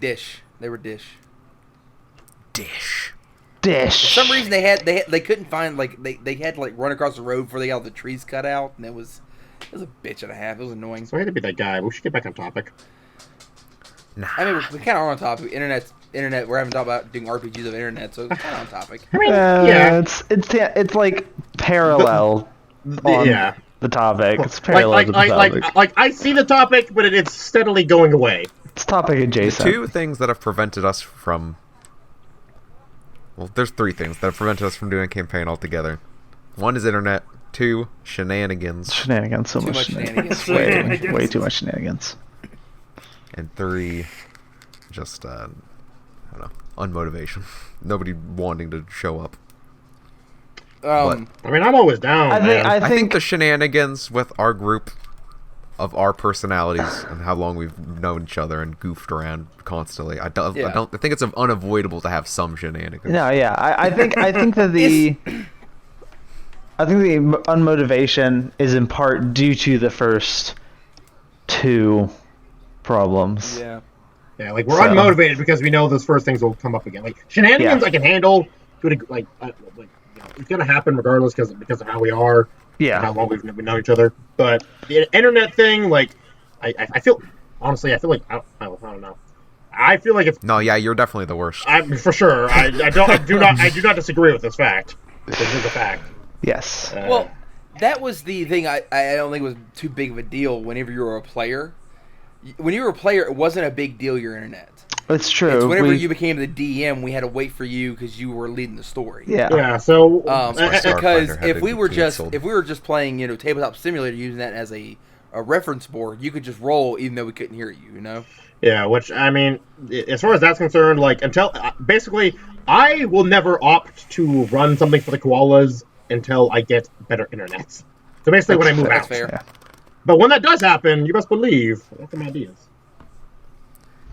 Dish. They were Dish. Dish. Dish. For some reason they couldn't find they had to like run across the road before they got all the trees cut out, and it was a bitch and a half. It was annoying. So I hate to be that guy, but we should get back on topic. Nah. I mean, we kind of are on topic. Internet. We're having talked about doing RPGs of internet, so it's kind of on topic. I mean, yeah. It's like parallel on Yeah. the topic. It's parallel to the topic. Like, I see the topic, but it's steadily going away. It's topic adjacent. Two things that have prevented us from... Well, there's three things that have prevented us from doing a campaign altogether. One is internet. Two, shenanigans. Shenanigans. So Too much much shenanigans. shenanigans. Way too much shenanigans. And three, just, I don't know, unmotivation. Nobody wanting to show up. I mean, I'm always down, man. I think the shenanigans with our group of our personalities and how long we've known each other and goofed around constantly. I think it's unavoidable to have some shenanigans. No, yeah. I think that the unmotivation is in part due to the first two problems. Yeah. Yeah, like, we're So- unmotivated because we know those first things will come up again. Like, shenanigans Yeah. I can handle. It's going to happen regardless because of how we are. Yeah. How long we've known each other. But the internet thing, like, I feel... Honestly, I feel like... I don't know. I feel like it's... No, yeah, you're definitely the worst. For sure. I do not disagree with this fact. This is a fact. Yes. Well, that was the thing I don't think was too big of a deal whenever you were a player. When you were a player, it wasn't a big deal, your internet. It's true. It's whenever you became the DM, we had to wait for you because you were leading the story. Yeah, so... why Because Starfinder had if to we be were canceled. just playing, Tabletop Simulator, using that as a reference board, you could just roll even though we couldn't hear you, Yeah, which, I mean, as far as that's concerned, like, basically, I will never opt to run something for the Koalas until I get better internet. So basically when I move That's out. fair. Yeah. But when that does happen, you best believe I have some ideas.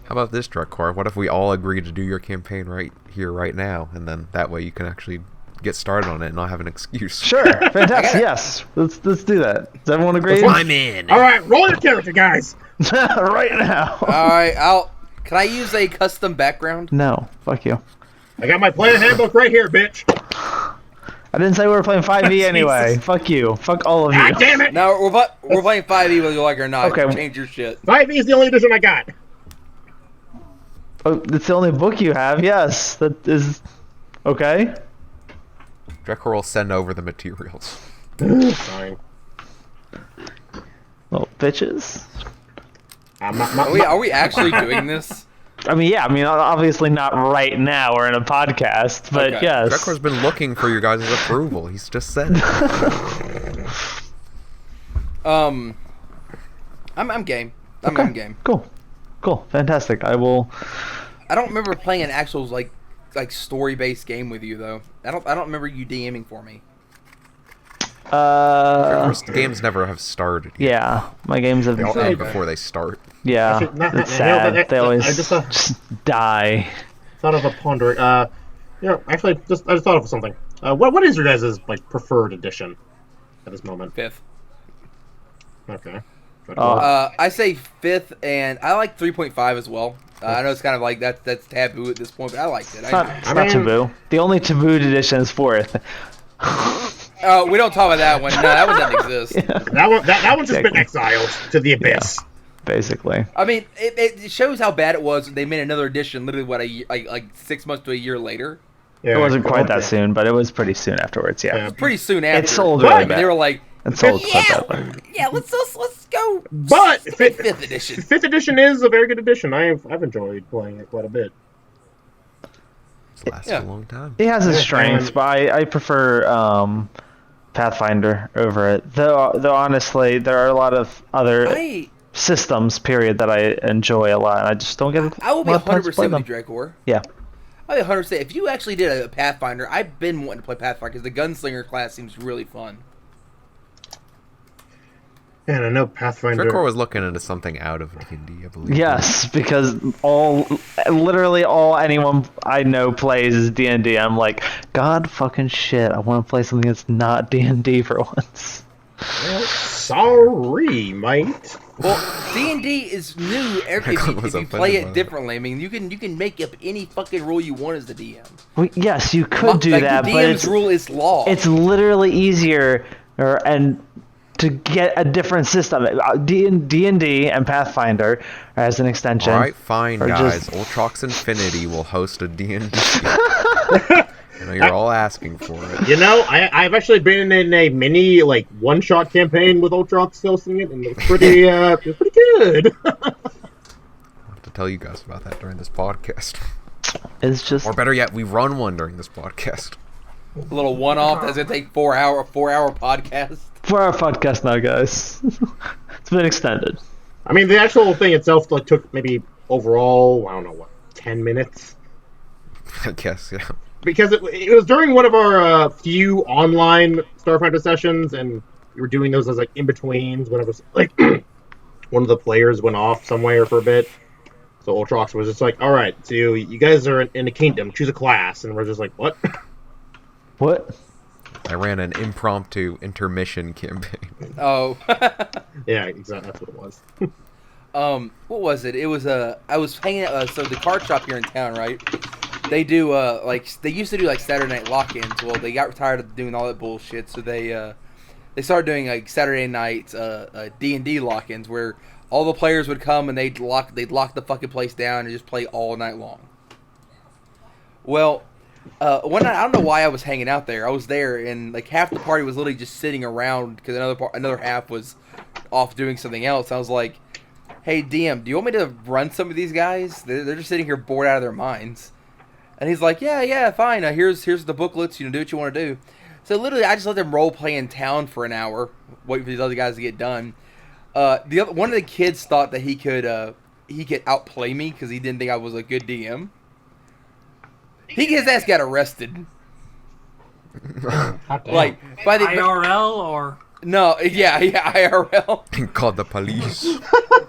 How about this, Drukcore? What if we all agree to do your campaign right here, right now, and then that way you can actually get started on it and not have an excuse? Sure. Fantastic. Yes. Let's do that. Does everyone agree? I'm in. All right, roll your character, guys. Right now. All right, can I use a custom background? No. Fuck you. I got my player handbook right here, bitch. I didn't say we were playing 5e anyway. Jesus. Fuck you. Fuck all of you. God damn it. No, we're playing 5e whether you like it or not. Okay. Change your shit. 5e is the only edition I got. Oh, that's the only book you have. Yes. That is okay. Drukcore will send over the materials. Fine. Little bitches. Are we actually doing this? I mean, yeah. I mean, obviously not right now. We're in a podcast, but Okay. yes. Drekor's been looking for your guys' approval. He's just said it. I'm game. I'm game. Cool, fantastic. I will. I don't remember playing an actual like story-based game with you though. I don't remember you DMing for me. Drekor's games never have started yet. Yeah, my games have. They all Okay. end before they start. Yeah, Actually, it's sad. They always I just die. thought of a pondering. Actually, I just thought of something. What is your guys' like preferred edition at this moment? 5th. Okay. I say 5th, and I like 3.5 as well. I know it's kind of like that's taboo at this point, but I liked it. It's not taboo. The only tabooed edition is 4th. Oh, we don't talk about that one. No, that one doesn't exist. Yeah, That one's just been exiled to the abyss. basically. I mean, it shows how bad it was. They made another edition literally like 6 months to a year later. Yeah, It wasn't quite that okay. soon, but it was pretty soon afterwards. Yeah, Yeah. Pretty soon after. it sold But really They bad. were like, It sold quite badly. yeah, let's go. But Fifth edition. 5th edition is a very good edition. I've enjoyed playing it quite a bit. It's lasted Yeah. a long time. It has its Yeah, strengths, and- but I prefer Pathfinder over it. Though honestly, there are a lot of other systems, period, that I enjoy a lot. And I just don't get. I will be a lot of time to play 100% them. with you, Drakor. Yeah. I'll be 100%. If you actually did a Pathfinder, I've been wanting to play Pathfinder because the gunslinger class seems really fun. And I know Pathfinder. Drakor was looking into something out of D&D, I believe. Yes, because literally all anyone I know plays is D&D. I'm like, God fucking shit, I want to play something that's not D&D for once. Well, sorry, mate. Well, D&D is new if you was play offended by it that. differently. I mean, you can make up any fucking rule you want as the DM. Well, yes, you could do Like, that, the but DM's rule is law. it's literally easier and to get a different system. D&D and Pathfinder as an extension. All right, fine, Or guys. just- Ultrox Infinity will host a D&D. I know you're all asking for it. You know, I've actually been in a mini like one-shot campaign with Ultrox hosting it, and it was pretty good. I'll have to tell you guys about that during this podcast. It's just Or better yet, we run one during this podcast. a little one-off that's gonna take 4 hour podcast. for our podcast now, guys. It's been extended. I mean, the actual thing itself like took maybe overall, I don't know what, 10 minutes. I guess, yeah. Because it was during one of our few online Starfighter sessions, and we were doing those as like in-betweens whenever like one of the players went off somewhere for a bit. So Ultrox was just like, alright, so you guys are in a kingdom, choose a class. And we're just like, what? What? I ran an impromptu intermission campaign. Oh. Yeah, exactly, that's what it was. What was it? It was I was hanging out. So the card shop here in town, right? They do they used to do like Saturday night lock-ins. Well, they got tired of doing all that bullshit, so they started doing like Saturday night D&D lock-ins where all the players would come and they'd lock the fucking place down and just play all night long. Well, one night I don't know why I was hanging out there. I was there and like half the party was literally just sitting around because another half was off doing something else. I was like, "Hey DM, do you want me to run some of these guys? They're just sitting here bored out of their minds." And he's like, "Yeah, fine. Here's the booklets. Do what you want to do." So literally, I just let them role play in town for an hour, wait for these other guys to get done. One of the kids thought that he could outplay me because he didn't think I was a good DM. His ass got arrested. Like by the IRL or no, yeah, IRL. Called the police.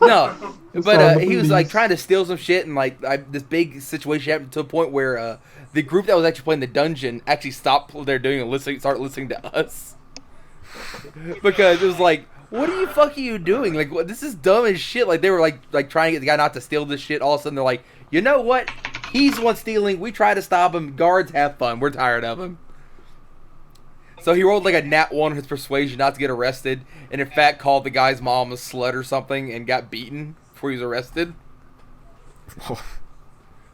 No, but the he was police. like trying to steal some shit, and like this big situation happened to a point where the group that was actually playing the dungeon actually stopped what they're doing and start listening to us because it was like, what are you doing? Like, what, this is dumb as shit. Like they were like trying to get the guy not to steal this shit. All of a sudden they're like, you know what? He's the one stealing. We try to stop him. Guards have fun. We're tired of him. So he rolled like a nat 1 on his persuasion not to get arrested, and in fact called the guy's mom a slut or something and got beaten before he was arrested.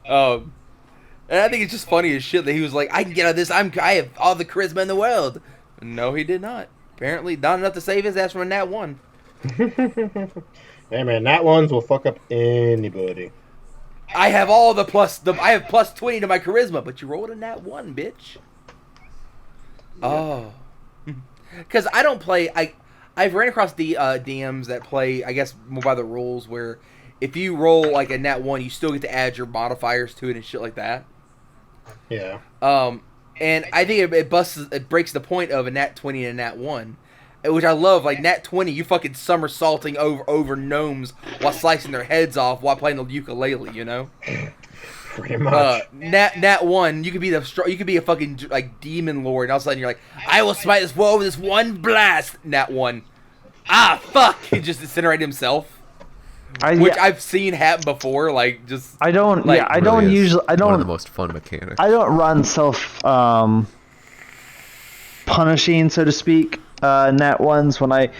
And I think it's just funny as shit that he was like, I can get out of this. I have all the charisma in the world. No, he did not. Apparently, not enough to save his ass from a nat 1. Hey man, nat ones will fuck up anybody. I have I have plus 20 to my charisma, but you rolled a nat 1, bitch. Oh. Because I don't play... I've ran across the DMs that play, I guess, more by the rules, where if you roll like a nat 1, you still get to add your modifiers to it and shit like that. Yeah. And I think it breaks the point of a nat 20 and a nat 1. Which I love, like nat 20, you fucking somersaulting over gnomes while slicing their heads off while playing the ukulele, you know? Pretty much. Nat 1, you could be a fucking like demon lord, and all of a sudden you're like, I will smite this foe with this one blast. Nat 1, ah fuck, he just incinerated himself. Which I've seen happen before, like just. I don't. Like, Yeah, I don't usually. I don't. One of the most fun mechanics. I don't run self punishing, so to speak. Nat ones when I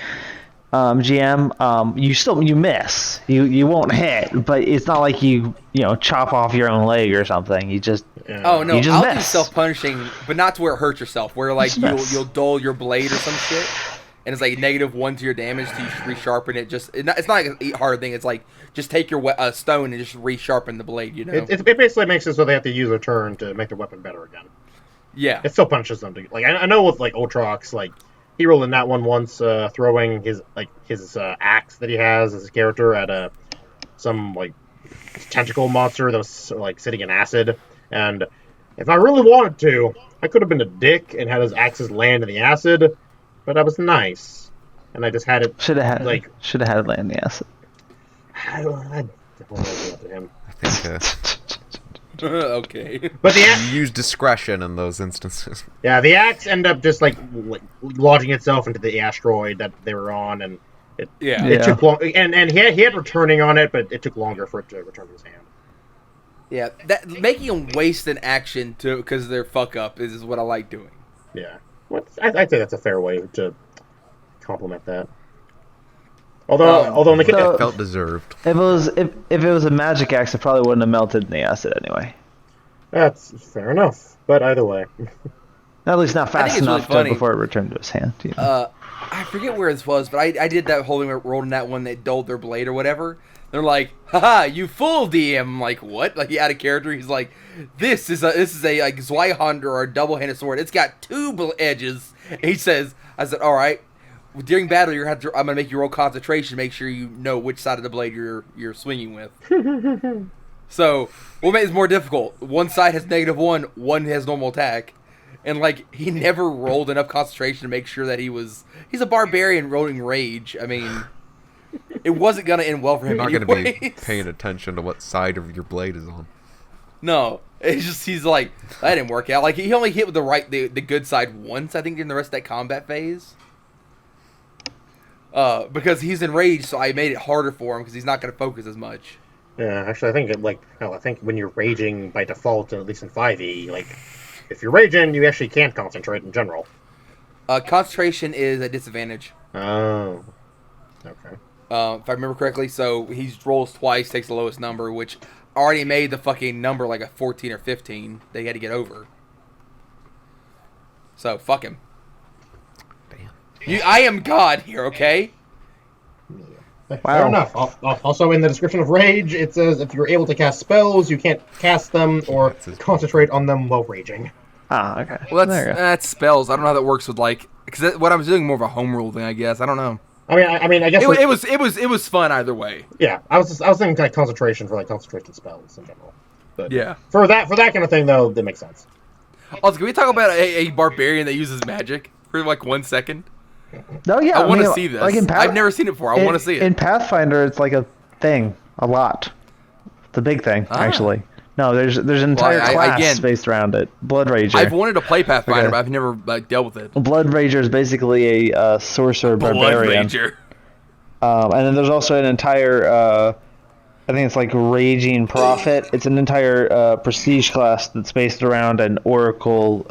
GM. You miss. You won't hit, but it's not like you chop off your own leg or something. You just. Yeah. Oh no, You just I'll do miss. self-punishing, but not to where it hurts yourself. Where like Just miss. you'll dull your blade or some shit, and it's like -1 to your damage to resharpen it. It's not like a hard thing. It's like just take your stone and just resharpen the blade. You know. It basically makes it so they have to use a turn to make their weapon better again. Yeah. It still punishes them. Like I know with like Ultrox, like he rolled a nat 1 once, throwing his axe that he has as his character at some like tentacle monster that was like sitting in acid. And if I really wanted to, I could have been a dick and had his axes land in the acid, but I was nice, and I just had it. Should have had it land in the acid. I definitely won't do that to him. I think Okay. But you use discretion in those instances. yeah, the axe ended up just like lodging itself into the asteroid that they were on, and it took long. And he had returning on it, but it took longer for it to return to his hand. Yeah, that making them waste an action because of their fuck up is what I like doing. Yeah, I'd say that's a fair way to compliment that. Although in the case, It felt deserved. If it was a magic axe, it probably wouldn't have melted in the acid anyway. that's fair enough. But either way, At least not fast it's really enough funny. before it returned to his hand. I forget where this was, but I did that whole thing where rolled in that one that dulled their blade or whatever. They're like, haha, you fool DM. I'm like, what? Like, he had a character. He's like, this is a like Zweihander or a double-handed sword. It's got two edges. And he says, I said, all right. During battle, I'm gonna make you roll concentration. Make sure you know which side of the blade you're swinging with. So what makes it more difficult? One side has -1, one has normal attack, and like he never rolled enough concentration to make sure that he's a barbarian rolling rage. I mean, it wasn't gonna end well for him. You're not anyways. going to be paying attention to what side of your blade is on. No, it's just he's like that didn't work out. Like he only hit with the good side once, I think, during the rest of that combat phase. Because he's enraged, so I made it harder for him because he's not going to focus as much. yeah. Actually, I think when you're raging by default, at least in 5e, like if you're raging, you actually can't concentrate in general. Concentration is a disadvantage. Oh, okay. If I remember correctly, so he rolls twice, takes the lowest number, which already made the fucking number like a 14 or 15 that he had to get over. So, fuck him. Damn. I am God here, okay? Fair enough. Also, in the description of Rage, it says if you're able to cast spells, you can't cast them or concentrate on them while raging. Ah, okay. Well, There you go. that's spells. I don't know how that works with like, because what I'm doing more of a home rule thing, I guess. I don't know. I mean, I guess It was fun either way. yeah. I was thinking like concentration for like concentration spells in general. But Yeah. for that kind of thing though, that makes sense. Also, can we talk about a barbarian that uses magic for like 1 second? No, yeah. I want to mean, see this. like in I've never seen it before. I want to see it. In Pathfinder, it's like a thing, a lot. It's a big thing, actually. No, there's an entire class based around it. Blood Rager. I've wanted to play Pathfinder, Okay. but I've never dealt with it. Blood Rager is basically a sorcerer barbarian. Blood Rager. And then there's also an entire, I think it's like Raging Prophet. It's an entire prestige class that's based around an Oracle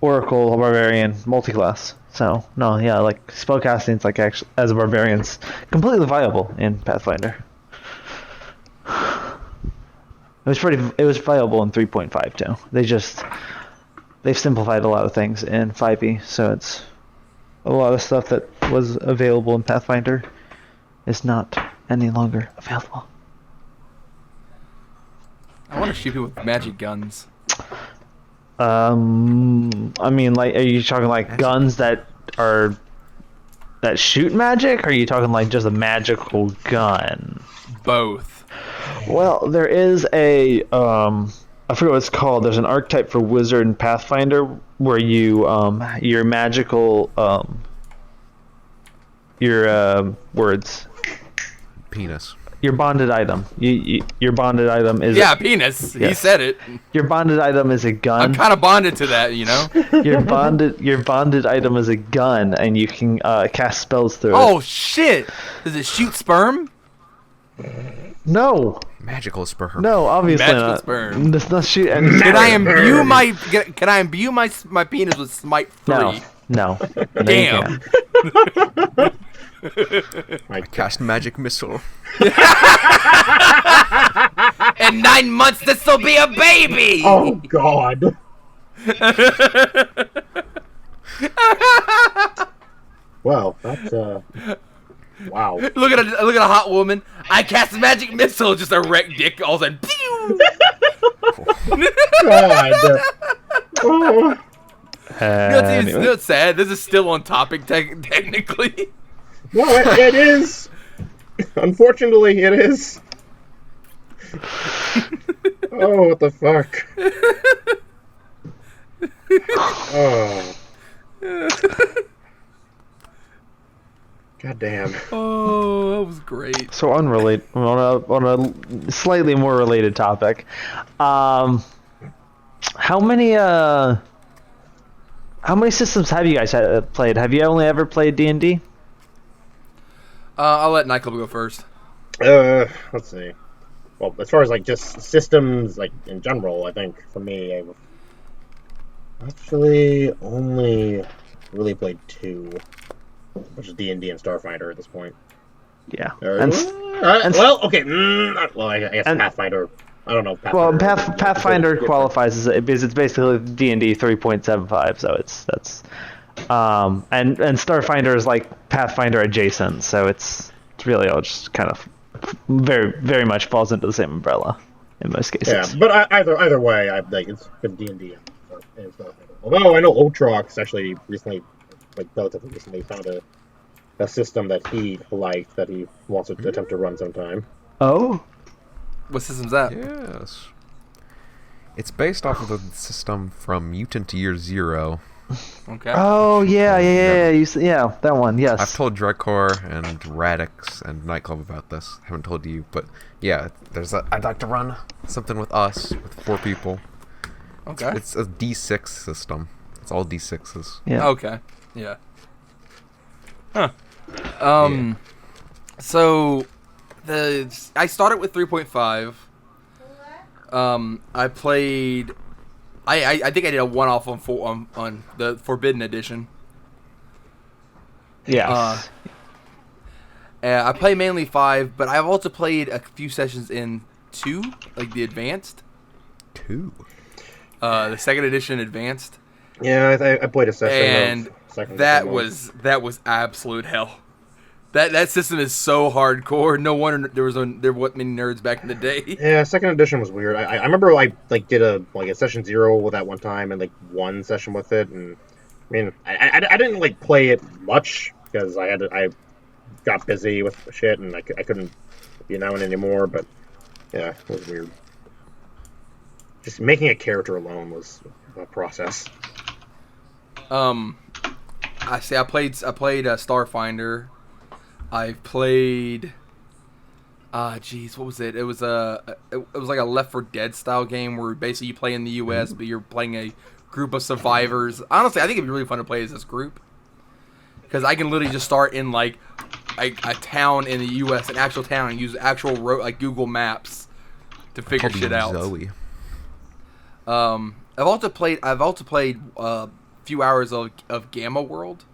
barbarian multiclass. So no, yeah, like spellcasting's like actually as a barbarian's completely viable in Pathfinder. It was viable in 3.5 too. They've simplified a lot of things in 5e, so a lot of stuff that was available in Pathfinder is not any longer available. I want to shoot people with magic guns. I mean, like, are you talking like guns that shoot magic? Or are you talking like just a magical gun? Both. Well, there is a I forget what it's called. There's an archetype for wizard and Pathfinder where you your magical your words, Penis. your bonded item. Your bonded item is Penis. He Yes. said it. your bonded item is a gun. I'm kind of bonded to that, you know. Your bonded item is a gun, and you can cast spells through Oh shit! Does it shoot sperm? it. No, Magical sperm. no, obviously Magical not. sperm. Does not shoot any. Can I imbue my? Can I imbue my penis with Smite 3? No, no. No, you Damn. can't. I cast magic missile. In 9 months, this will be a baby. Oh God. Well, that's wow. Look at a hot woman. I cast magic missile, just a wreck dick. All of a sudden, pew! God. Oh. You know what's sad? This is still on topic technically. No, it is. Unfortunately, it is. Oh, what the fuck? Oh. God damn. Oh, that was great. So unrelated on a slightly more related topic. How many systems have you guys played? Have you only ever played D&D? I'll let Nightclub go first. Let's see. Well, as far as like just systems, like in general, I think for me, I've actually only really played 2, which is D&D and Starfinder at this point. Yeah. Well, okay. Well, I guess Pathfinder. I don't know. Well, Pathfinder qualifies as because it's basically D&D 3.75, so that's and Starfinder is like Pathfinder adjacent, so it's really all just kind of very very much falls into the same umbrella in most cases. Yeah, but either way, I like it's been D&D and Starfinder. Although I know Otrox actually recently, like relatively recently, found a system that he liked that he wants to attempt to run sometime. Oh. What system's that? Yes. It's based off of the system from Mutant Year Zero. Okay. Oh yeah. Yeah, that one. Yes. I've told Dreadcore and Radix and Nightclub about this. I haven't told you, but yeah, I'd like to run something with us, with 4 people. Okay. It's a D6 system. It's all D6s. Yeah. Okay. Yeah. Huh. So I started with 3.5. I played. I think I did a one-off on the Forbidden Edition. Yeah. I play mainly 5, but I've also played a few sessions in 2, like the Advanced. 2. The second edition Advanced. Yeah, I played a session. And of second that edition. was absolute hell. That system is so hardcore. No wonder there weren't many nerds back in the day. Yeah, second edition was weird. I remember I did a session 0 with that one time and like one session with it, and I mean I didn't like play it much because I got busy with shit and I couldn't be on anymore. But yeah, it was weird. Just making a character alone was a process. I played Starfinder. I've played. What was it? It was like a Left 4 Dead style game where basically you play in the U.S. but you're playing a group of survivors. Honestly, I think it'd be really fun to play as this group because I can literally just start in like a town in the U.S., an actual town, and use actual Google Maps to figure shit out. Zoe. I've also played a few hours of Gamma World.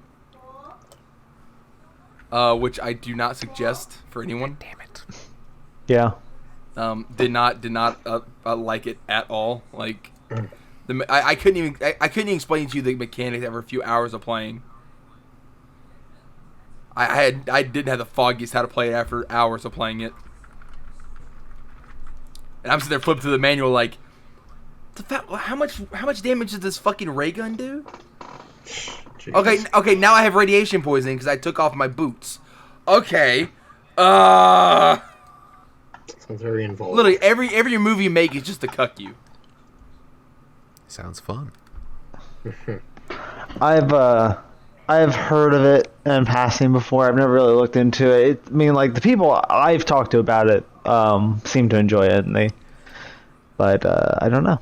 Which I do not suggest for anyone. Damn it. Yeah. Did not like it at all. Like, I couldn't even explain to you the mechanics after a few hours of playing. I didn't have the foggiest how to play it after hours of playing it. And I'm sitting there flipping through the manual like, how much damage does this fucking ray gun do? Jeez. Okay, now I have radiation poisoning because I took off my boots. Okay. Sounds very involved. Literally, every move you make is just to cuck you. Sounds fun. I've heard of it in passing before. I've never really looked into it. I mean, like the people I've talked to about it seem to enjoy it, and but I don't know.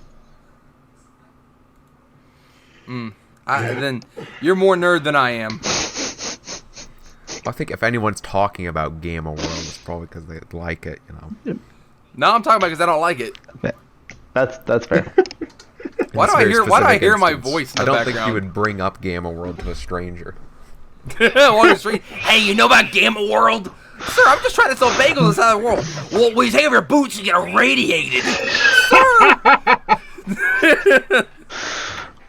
Then you're more nerd than I am. I think if anyone's talking about Gamma World, it's probably because they like it, you know. No, I'm talking about because I don't like it. That's fair. Why do I hear my voice in the I don't background? think you would bring up Gamma World to a stranger. On the street. Hey, you know about Gamma World? Sir, I'm just trying to sell bagels inside the world. Well, when you take off your boots, you get irradiated. Sir!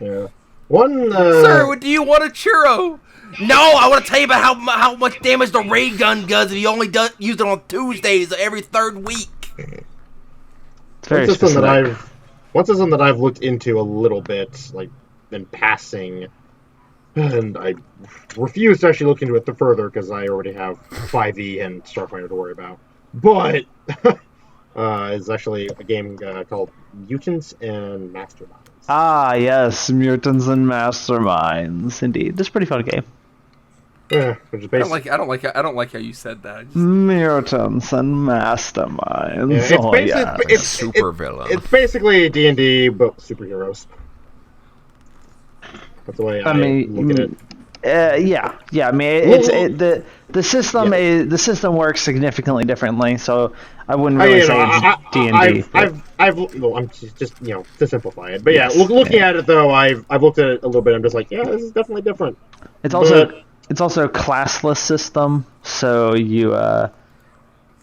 Yeah. One. Sir, do you want a churro? No, I want to tell you about how much damage the ray gun does if you only use it on Tuesdays every third week. It's very specific. One system that I've looked into a little bit, like in passing, and I refuse to actually look into it further because I already have 5e and Starfighter to worry about. But is actually a game called Mutants and Masterminds. Ah, yes, Mutants and Masterminds. Indeed, this is a pretty fun game. Yeah, which is basically, I don't like how you said that. Mutants and Masterminds. yeah, it's Super villain. It's basically D&D but superheroes. That's the way I look at it. Yeah. I mean, the system works significantly differently, so I wouldn't really say it's D&D. I'm just to simplify it, but yes, looking at it though, I've looked at it a little bit. I'm just like, yeah, this is definitely different. It's also a classless system, so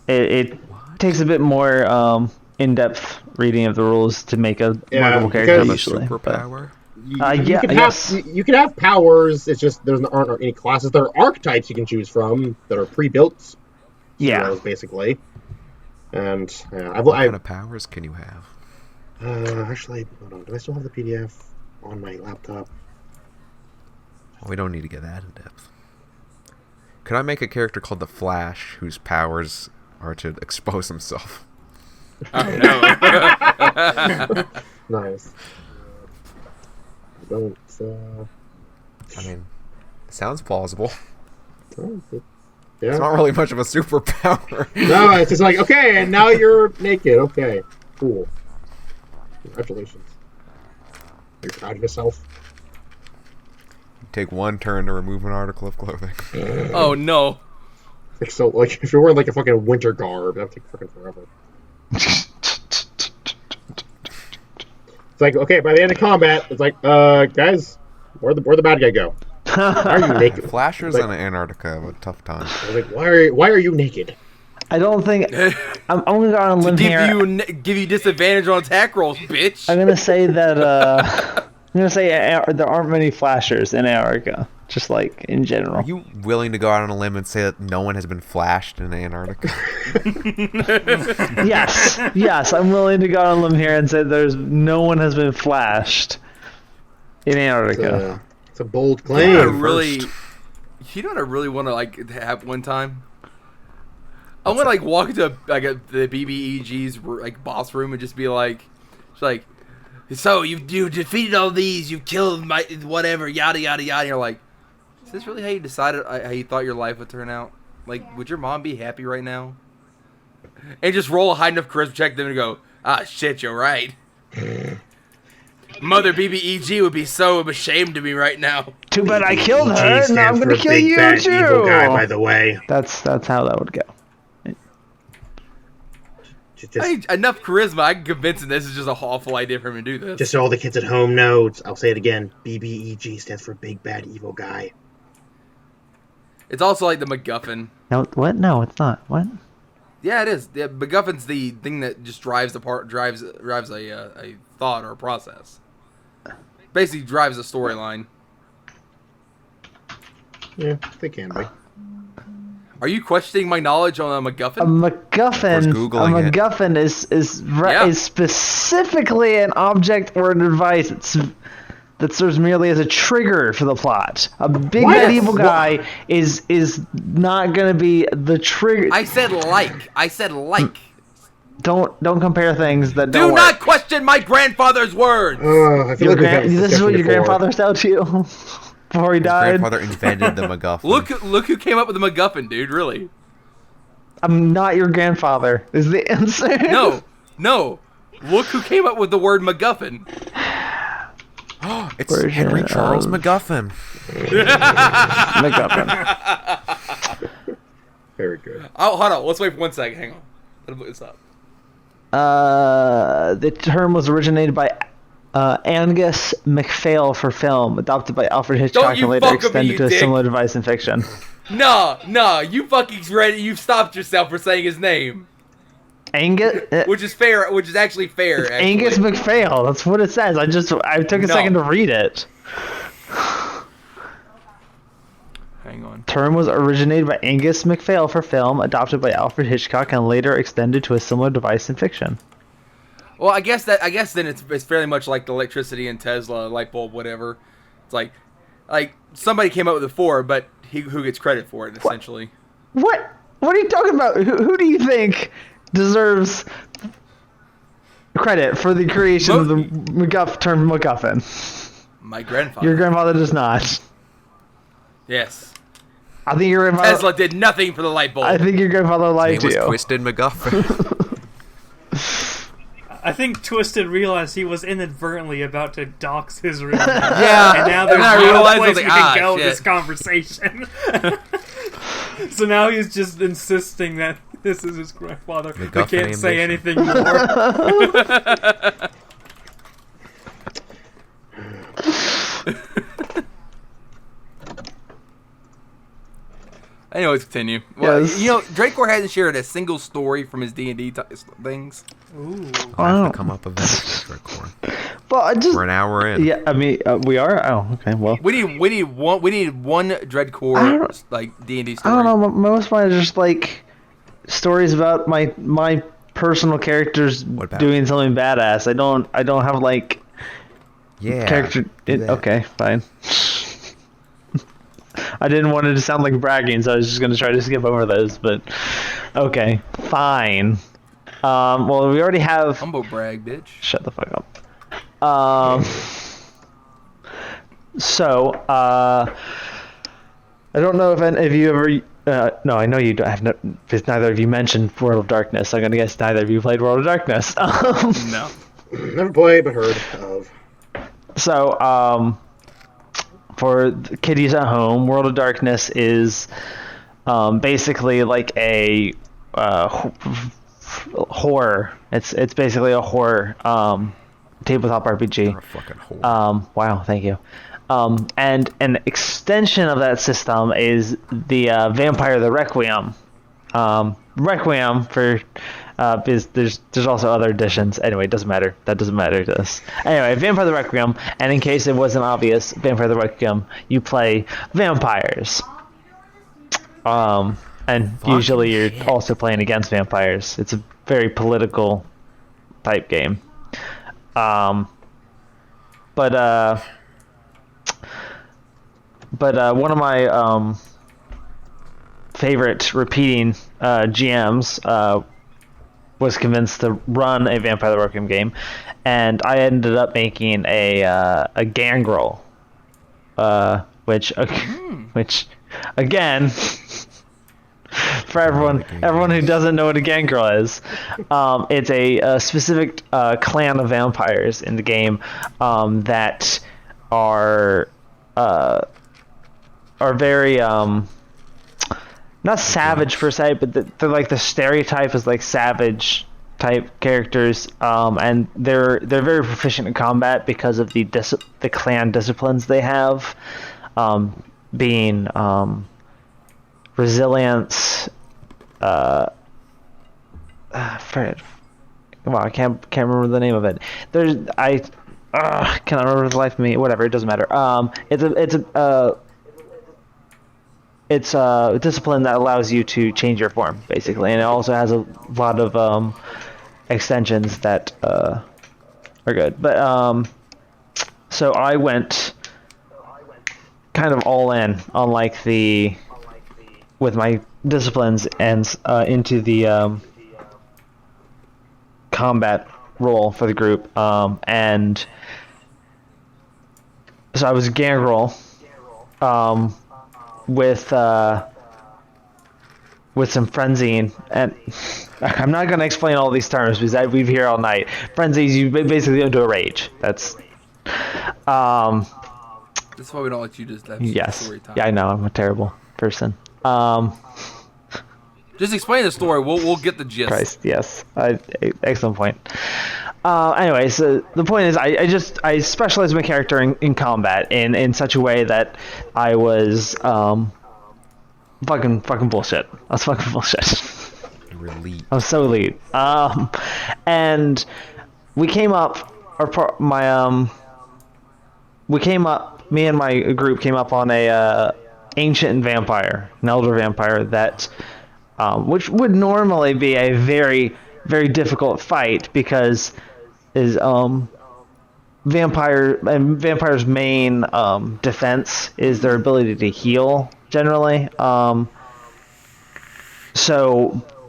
it takes a bit more in-depth reading of the rules to make a marketable character initially. Superpower. You can have powers. It's just there aren't any classes. There are archetypes you can choose from that are pre-built. Heroes, basically. And what kind of powers can you have? Actually, hold on. Do I still have the PDF on my laptop? Well, we don't need to get that in depth. Could I make a character called the Flash whose powers are to expose himself? Oh no! Nice. Don't. I mean, it sounds plausible. Yeah. It's not really much of a superpower. No, it's just like, okay, and now you're naked. Okay, cool. Congratulations. Are you proud of yourself? Take one turn to remove an article of clothing. Oh no! Like if you're wearing like a fucking winter garb, that'd take fucking forever. It's like, okay, by the end of combat, it's like, guys, where'd the bad guy go? Why are you naked? Flashers in Antarctica have a tough time. I was like, why are you naked? I don't think I'm only going on a limb here. Give you disadvantage on attack rolls, bitch. I'm gonna say that there aren't many flashers in Antarctica, just like in general. Are you willing to go out on a limb and say that no one has been flashed in Antarctica? Yes, I'm willing to go out on a limb here and say no one has been flashed in Antarctica. It's a bold claim. You know what I really want to like have one time? I want to like walk into the BBEG's like boss room and just be like, so you defeated all these, you killed my whatever, yada yada yada. And you're like, is this really how you decided how you thought your life would turn out? Like, would your mom be happy right now? And just roll a high enough charisma check them and go, ah shit, you're right. Mother BBEG would be so ashamed of me right now. Too bad I killed her. Now I'm gonna kill you too. Evil guy, by the way. That's how that would go. Enough charisma. I can convince him this is just an awful idea for him to do this. Just so all the kids at home know, I'll say it again. BBEG stands for Big Bad Evil Guy. It's also like the MacGuffin. No, what? No, it's not. What? Yeah, it is. Yeah, MacGuffin's the thing that just drives a thought or a process. Basically, drives a storyline. Yeah, they can be. Are you questioning my knowledge on a A MacGuffin? MacGuffin is specifically an object or a device that serves merely as a trigger for the plot. A big bad evil guy is not going to be the trigger. I said like. Don't compare things that Do don't not work. question my grandfather's words. I feel like we've had This is what your before. grandfather said to you before he His died. grandfather invented the MacGuffin. Look who came up with the MacGuffin, dude. Really? I'm not your grandfather. Is the answer? No. Look who came up with the word MacGuffin. It's Version Henry Charles of- MacGuffin. MacGuffin. Very good. Oh, hold on. Let's wait for 1 second. Hang on. Let me look this up. The term was originated by Angus MacPhail for film, adopted by Alfred Hitchcock you and later fuck with me, extended you to a dick. similar device in fiction. No. You fucking ready. You stopped yourself for saying his name. Angus. Which is fair. Which is actually fair. Actually. Angus MacPhail. That's what it says. I took a No. second to read it. Hang on. Term was originated by Angus MacPhail for film, adopted by Alfred Hitchcock and later extended to a similar device in fiction. Well, I guess then it's fairly much like the electricity in Tesla, light bulb, whatever. It's like somebody came up with it before, but who gets credit for it essentially? What? What are you talking about? Who do you think deserves credit for the creation of the term MacGuffin? My grandfather. Your grandfather does not. Yes. I think your grandfather. Tesla did nothing for the light bulb. I think your grandfather His lied name to was you. Twisted MacGuffin. I think Twisted realized he was inadvertently about to dox his real name. Yeah, And now there's and I no realized, I place was we like, can go with shit. this conversation. So now he's just insisting that this is his grandfather. We MacGuffin can't say ambition. anything more. Anyways, continue. Well, Yes. you know, Drakor hasn't shared a single story from his D&D things. Ooh. I have to come up eventually, Tricorn. Well, I just. We're an hour in. Yeah, I mean, we are. Oh, okay. Well, We need one Dreadcore I don't- like D&D story. I don't know. Most of mine are just like stories about my personal characters What about- doing something badass. I don't have like Yeah. character. do that. Okay, fine. I didn't want it to sound like bragging, so I was just gonna try to skip over those. But okay, fine. Well, we already have. Humble brag, bitch. Shut the fuck up. So, I don't know if you ever. No, I know you don't have. Because neither of you mentioned World of Darkness. I'm gonna guess neither of you played World of Darkness. No. Never played, but heard of. So, for the kiddies at home, World of Darkness is basically like a horror. It's basically a horror tabletop RPG. You're a fucking whore. Wow, thank you. And an extension of that system is the Vampire the Requiem. Requiem for is there's also other editions. Anyway, it doesn't matter. That doesn't matter to us. Anyway, Vampire the Requiem, and in case it wasn't obvious, Vampire the Requiem, you play vampires. And usually you're also playing against vampires. It's a very political type game. But one of my favorite repeating GMs was convinced to run a Vampire the Requiem game, and I ended up making a gangrel, which again, for everyone who doesn't know what a gangrel is, it's a specific clan of vampires in the game that are very not savage per se, but they're like the stereotype is like savage type characters, and they're very proficient in combat because of the clan disciplines they have, being resilience. Well, I can't remember the name of it. Can I remember the life of me? Whatever, it doesn't matter. it's a discipline that allows you to change your form, basically, and it also has a lot of extensions that are good. But so I went kind of all in on like with my disciplines and into the combat role for the group, and so I was Gangrel, with some frenzying, and I'm not going to explain all these terms because we've here all night. Frenzies, you basically go into a rage. That's That's why we don't let you just have yes, story time. yeah, I know I'm a terrible person. Just explain the story. We'll get the gist. Christ, yes, excellent point. Anyway, so the point is, I specialized my character in combat in such a way that I was fucking bullshit. I was fucking bullshit. You're elite. I was so elite. And we came up, me and my group came up on a ancient vampire, an elder vampire that, which would normally be a very, very difficult fight because vampires' main defense is their ability to heal generally.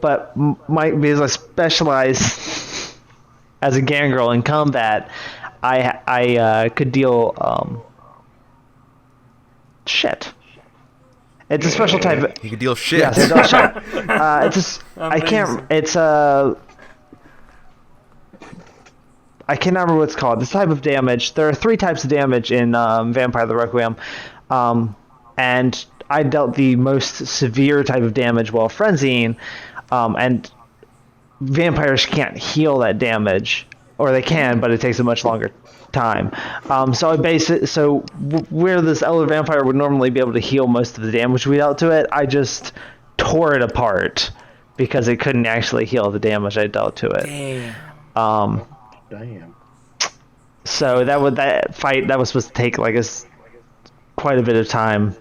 But because I specialize as a gangrel in combat, I could deal shit. It's a special type of... You can deal shit. Yes, it does shit. It's just... I can't... It's I can't remember what it's called. This type of damage... There are 3 types of damage in Vampire the Requiem. And I dealt the most severe type of damage while frenzying. And vampires can't heal that damage. Or they can, but it takes a much longer time. So I base it... So where this elder vampire would normally be able to heal most of the damage we dealt to it, I just tore it apart because it couldn't actually heal the damage I dealt to it. Damn. Damn. So that fight that was supposed to take quite a bit of time.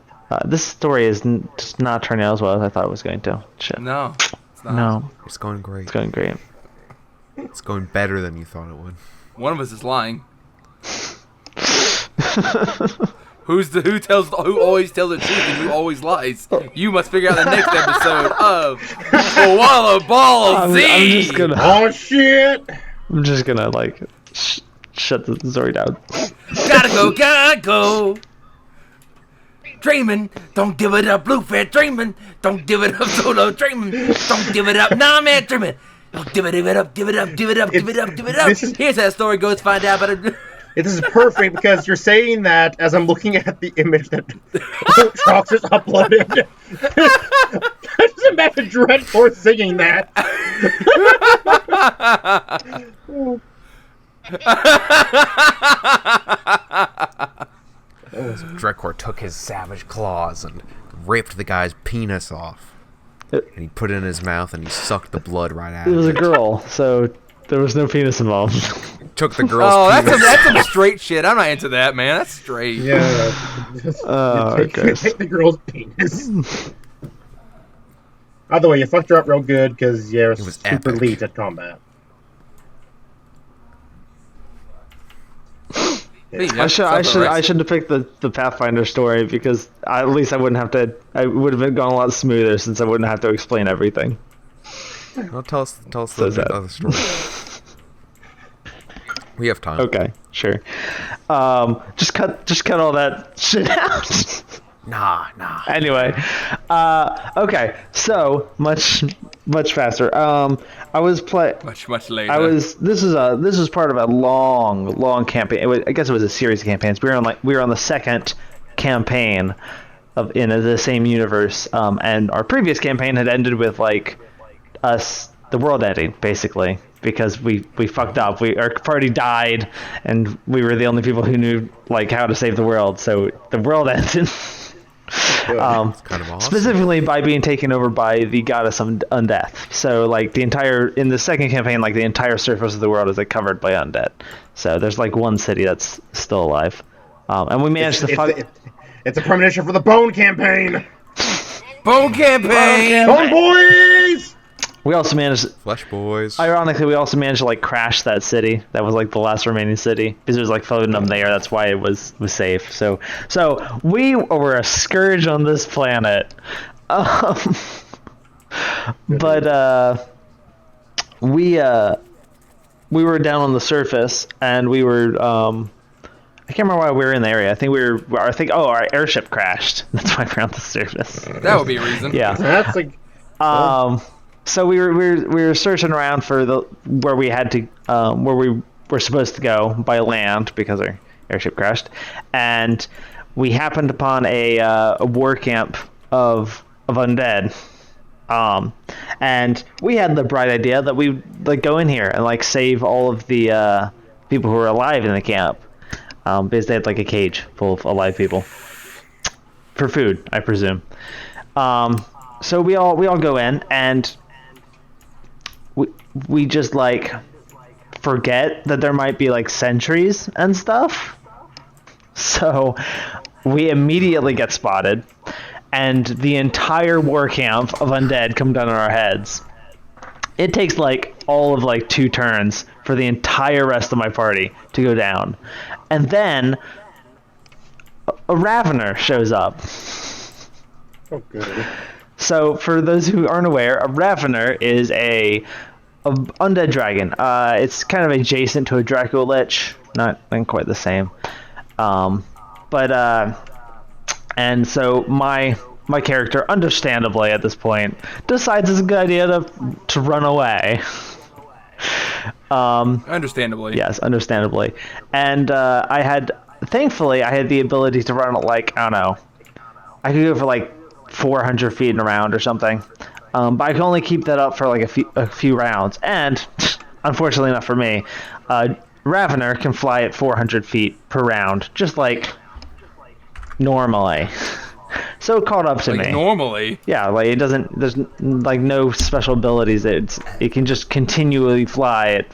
This story is just not turning out as well as I thought it was going to. Shit. No. It's not. No. It's going great. It's going great. It's going better than you thought it would. One of us is lying. Who always tells the truth and who always lies? You must figure out the next episode of Koala Ball Z. I'm just gonna. Oh shit! I'm just gonna shut the story down. Gotta go. Dreaming, don't give it up, Bluefair. Dreaming, don't give it up, Solo. Dreaming, don't give it up, nah, man. Dreaming, don't give it up. Here's how the story goes. Find out about it. This is perfect because you're saying that as I'm looking at the image that Trox has uploaded. I just imagine Dreadcore singing that. Dreadcore took his savage claws and ripped the guy's penis off. And he put it in his mouth and he sucked the blood right out It of was a it. girl, so there was no penis involved. Took the girl's penis. That's some straight shit. I'm not into that, man. That's straight. Yeah. Okay. Take the girl's penis. By the way, you fucked her up real good because you're was super epic. elite at combat. Hey, I should have picked the Pathfinder story because at least I wouldn't have to. I would have been gone a lot smoother since I wouldn't have to explain everything. Well, tell us So the sad. other story. We have time. Okay, sure. Just cut all that shit out. Nah. Anyway, okay. So much faster. I was Much later. This was part of a long campaign. I guess it was a series of campaigns. We were on the second campaign in the same universe. And our previous campaign had ended with the world ending basically because we fucked up. Our party died and we were the only people who knew how to save the world. So the world ended. It's kind of awesome. Specifically by being taken over by the goddess of undeath. So in the second campaign, the entire surface of the world is covered by undead. So there's one city that's still alive. And we managed to fuck. It's a premonition for the Bone campaign. Bone campaign. Come on, boys! We also managed. Flesh boys. Ironically, we also managed to like crash that city. That was like the last remaining city because there's like floating there. That's why it was safe. So we were a scourge on this planet. But we were down on the surface and we were I can't remember why we were in the area. I think our airship crashed. That's why we're on the surface. That would be a reason. Yeah. That's like. So we were searching around for where we had to where we were supposed to go by land because our airship crashed, and we happened upon a war camp of undead, and we had the bright idea that we like go in here and like save all of the people who were alive in the camp, because they had like a cage full of alive people for food, I presume. So we all go in and we just like forget that there might be like sentries and stuff. So we immediately get spotted and the entire war camp of undead come down on our heads. It takes like all of like 2 turns for the entire rest of my party to go down. And then a Ravener shows up. Oh, good. So, for those who aren't aware, a Ravener is a undead dragon. It's kind of adjacent to a Draco Lich, not quite the same. And so my character, understandably at this point, decides it's a good idea to run away. Understandably. Yes, understandably. And thankfully, I had the ability to run like, I don't know, I could go for like 400 feet and around or something, but I can only keep that up for like a few rounds. And unfortunately, not for me, Ravener can fly at 400 feet per round, just like normally. So it caught up to me. Normally. Yeah, like it doesn't. There's like no special abilities. It can just continually fly at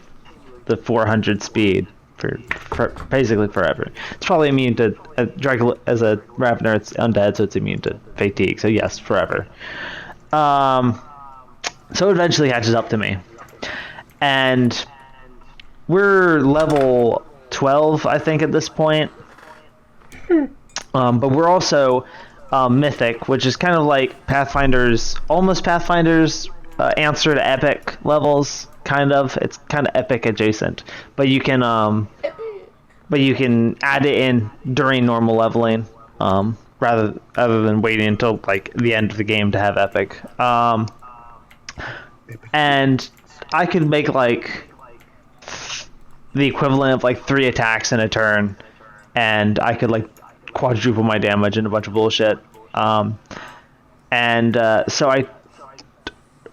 the 400 speed for basically forever. It's probably immune to Dracula as a Ravener. It's undead, so it's immune to fatigue. So yes, forever. So it eventually catches up to me, and we're level 12, I think, at this point. But we're also mythic, which is kind of like Pathfinder's, almost Pathfinder's answer to epic levels. Kind of, it's kind of epic adjacent, but you can add it in during normal leveling, rather than waiting until like the end of the game to have epic. And I could make like the equivalent of like 3 attacks in a turn, and I could like quadruple my damage and a bunch of bullshit. So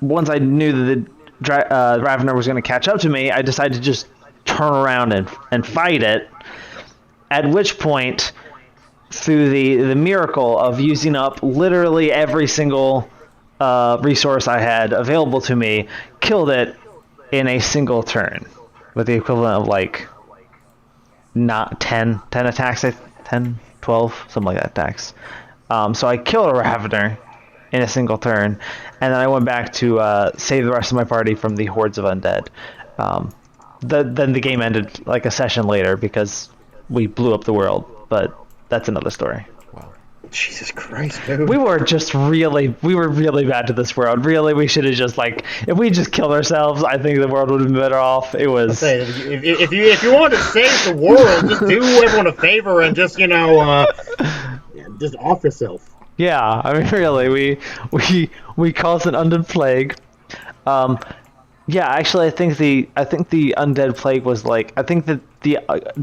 once I knew that the Ravener was going to catch up to me, I decided to just turn around and fight it. At which point, through the miracle of using up literally every single resource I had available to me, killed it in a single turn with the equivalent of like not 10 attacks, 10, 12, something like that attacks. So I killed a Ravener in a single turn, and then I went back to save the rest of my party from the hordes of undead. Then the game ended like a session later because we blew up the world, but that's another story. Wow. Jesus Christ, dude. We were really bad to this world. Really, we should have just like, if we just killed ourselves, I think the world would have been better off. It was. If you wanted to save the world, just do everyone a favor and just just off yourself. Yeah, I mean, really, we caused an undead plague. Yeah, actually, I think the undead plague was like, I think that the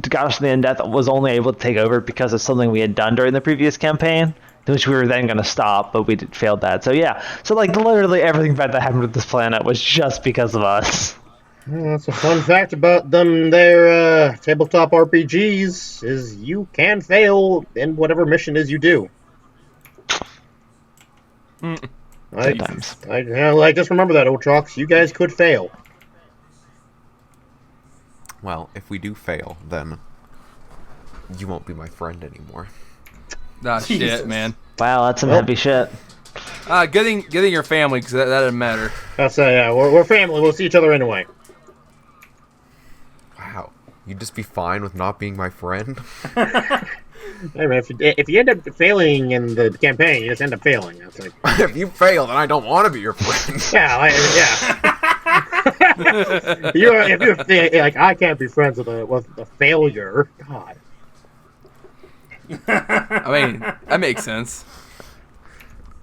Goddess of the Undeath was only able to take over because of something we had done during the previous campaign, which we were then going to stop, but we failed that. So yeah, so like literally everything bad that happened with this planet was just because of us. That's a fun fact about them. Their tabletop RPGs is you can fail in whatever mission is you do. Sometimes. Just remember that, old Chalks. You guys could fail. Well, if we do fail, then you won't be my friend anymore. Nah, shit, man. Wow, that's some heavy shit. Getting your family, because that doesn't matter. That's yeah, we're family. We'll see each other anyway. Wow. You'd just be fine with not being my friend? Hey man, if you end up failing in the campaign, you just end up failing. That's like, If you fail, then I don't want to be your friend. yeah. If you're like, I can't be friends with a failure. God. I mean, that makes sense.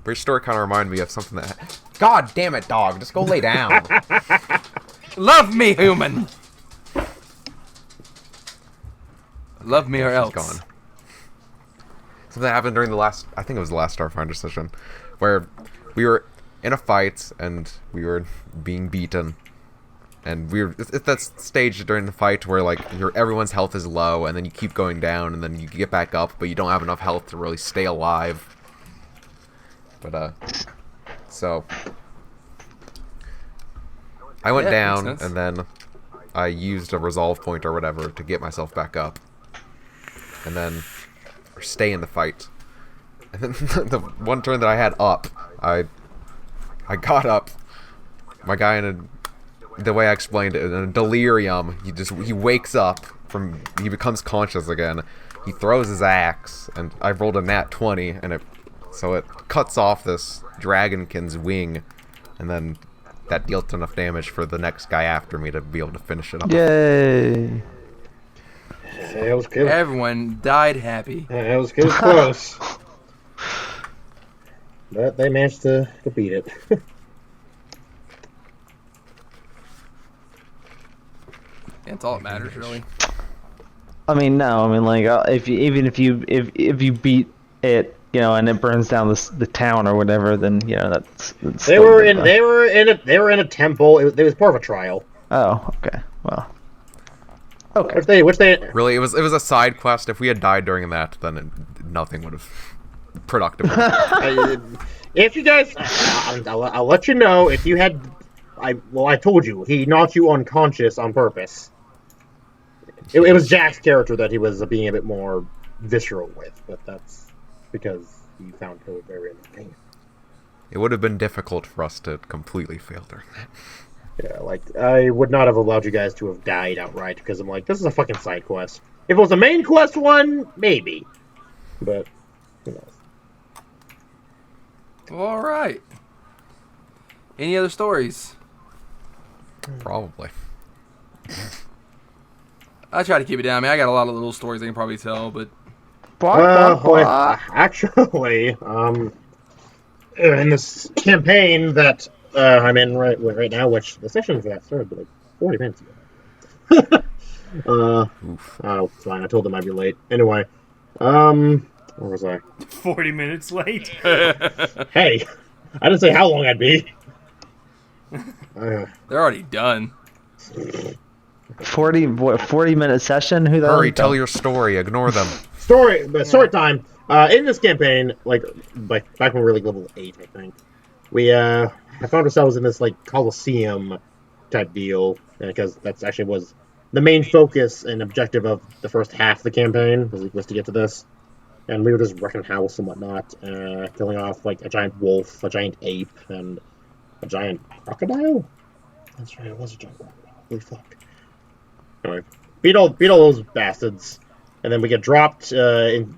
But your story kind of reminded me of something that... God damn it, dog. Just go lay down. Love me, human. Love me or else. He's gone. Something happened during the last... I think it was the last Starfinder session. Where we were in a fight, and we were being beaten. And we were at that stage during the fight where, like, everyone's health is low, and then you keep going down, and then you get back up, but you don't have enough health to really stay alive. But, so... I went down, and then I used a resolve point or whatever to get myself back up. And then... or stay in the fight. And then the one turn that I had up, I got up. My guy in a... the way I explained it, in a delirium, he wakes up he becomes conscious again. He throws his axe, and I rolled a nat 20, and it cuts off this dragonkin's wing, and then that dealt enough damage for the next guy after me to be able to finish it up. Yay! It was good. Everyone died happy. It was close. But they managed to beat it. That's all that matters, really. I mean, no. I mean, like, if you beat it, and it burns down the town or whatever, then that's they were in a temple. It was part of a trial. Oh, okay. Well, okay. Which they Really, it was a side quest. If we had died during that, then nothing would have productive. If you guys, I'll let you know if you had. I told you he knocked you unconscious on purpose. It was Jack's character that he was being a bit more visceral with, but that's because he found her very entertaining. It would have been difficult for us to completely fail during that. Yeah, like, I would not have allowed you guys to have died outright, because I'm like, this is a fucking side quest. If it was a main quest one, maybe. But, who knows. Alright. Any other stories? Probably. I try to keep it down. I mean, I got a lot of little stories I can probably tell, but... Actually, in this campaign that I'm in right now, which the session for that started like 40 minutes ago. It's fine. I told them I'd be late. Anyway, where was I? 40 minutes late. Hey, I didn't say how long I'd be. They're already done. 40-minute session? Who the Hurry, tell your story. Ignore them. Story time. In this campaign, like back when we were like level 8, I think, I found ourselves in this like Coliseum type deal, because that's actually was the main focus and objective of the first half of the campaign was to get to this, and we were just wrecking house and whatnot, killing off like a giant wolf, a giant ape, and a giant crocodile. That's right, it was a giant crocodile. Holy fuck. Anyway, beat all those bastards, and then we get dropped in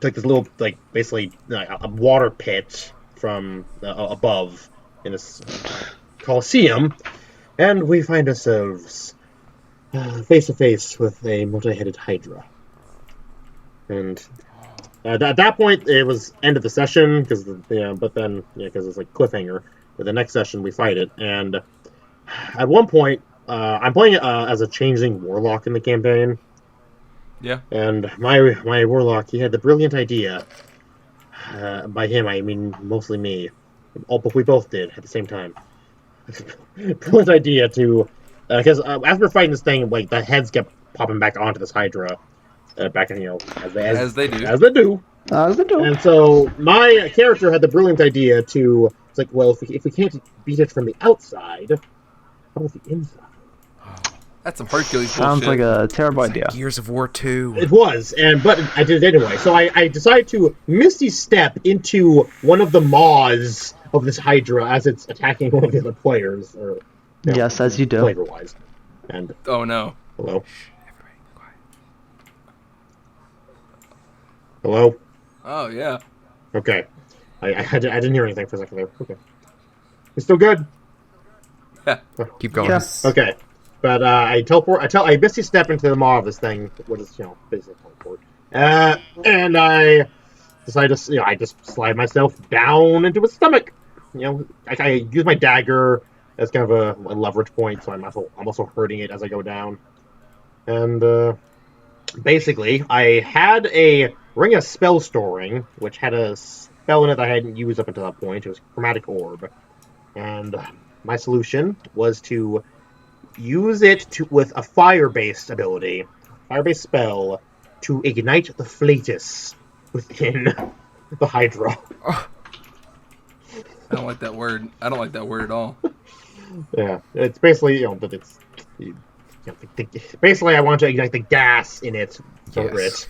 like this little, like, basically a water pit from above in this Coliseum, and we find ourselves face to face with a multi-headed Hydra. And at that point, it was end of the session because it's like cliffhanger. With the next session, we fight it, and at one point, I'm playing as a changeling warlock in the campaign. Yeah. And my warlock, he had the brilliant idea. By him, I mean mostly me. But we both did at the same time. Brilliant idea to, because as we're fighting this thing, like the heads kept popping back onto this Hydra, back in as they do. And so my character had the brilliant idea to. It's like, well, if we can't beat it from the outside, how about the inside? That's some Hercules Sounds bullshit. like a terrible idea. Gears of War 2. It was, but I did it anyway. So I decided to Misty Step into one of the maws of this Hydra as it's attacking one of the other players. Or, Yes, as you do. Flavor-wise. And Oh no. hello, hello. Oh yeah. Okay, I didn't hear anything for a second there. Okay, it's still good. Keep going. Yes. Okay, but I Misty Step into the maw of this thing, what is basically teleport. And I decided to I just slide myself down into its stomach. I use my dagger as kind of a leverage point, so I'm also hurting it as I go down. And basically, I had a Ring of Spell Storing, which had a spell in it that I hadn't used up until that point. It was Chromatic Orb. And my solution was to use it with a fire-based ability, fire-based spell, to ignite the Flatus within the Hydra. I don't like that word. I don't like that word at all. Yeah, it's basically, but it's... basically, I want to ignite the gas in it for Yes.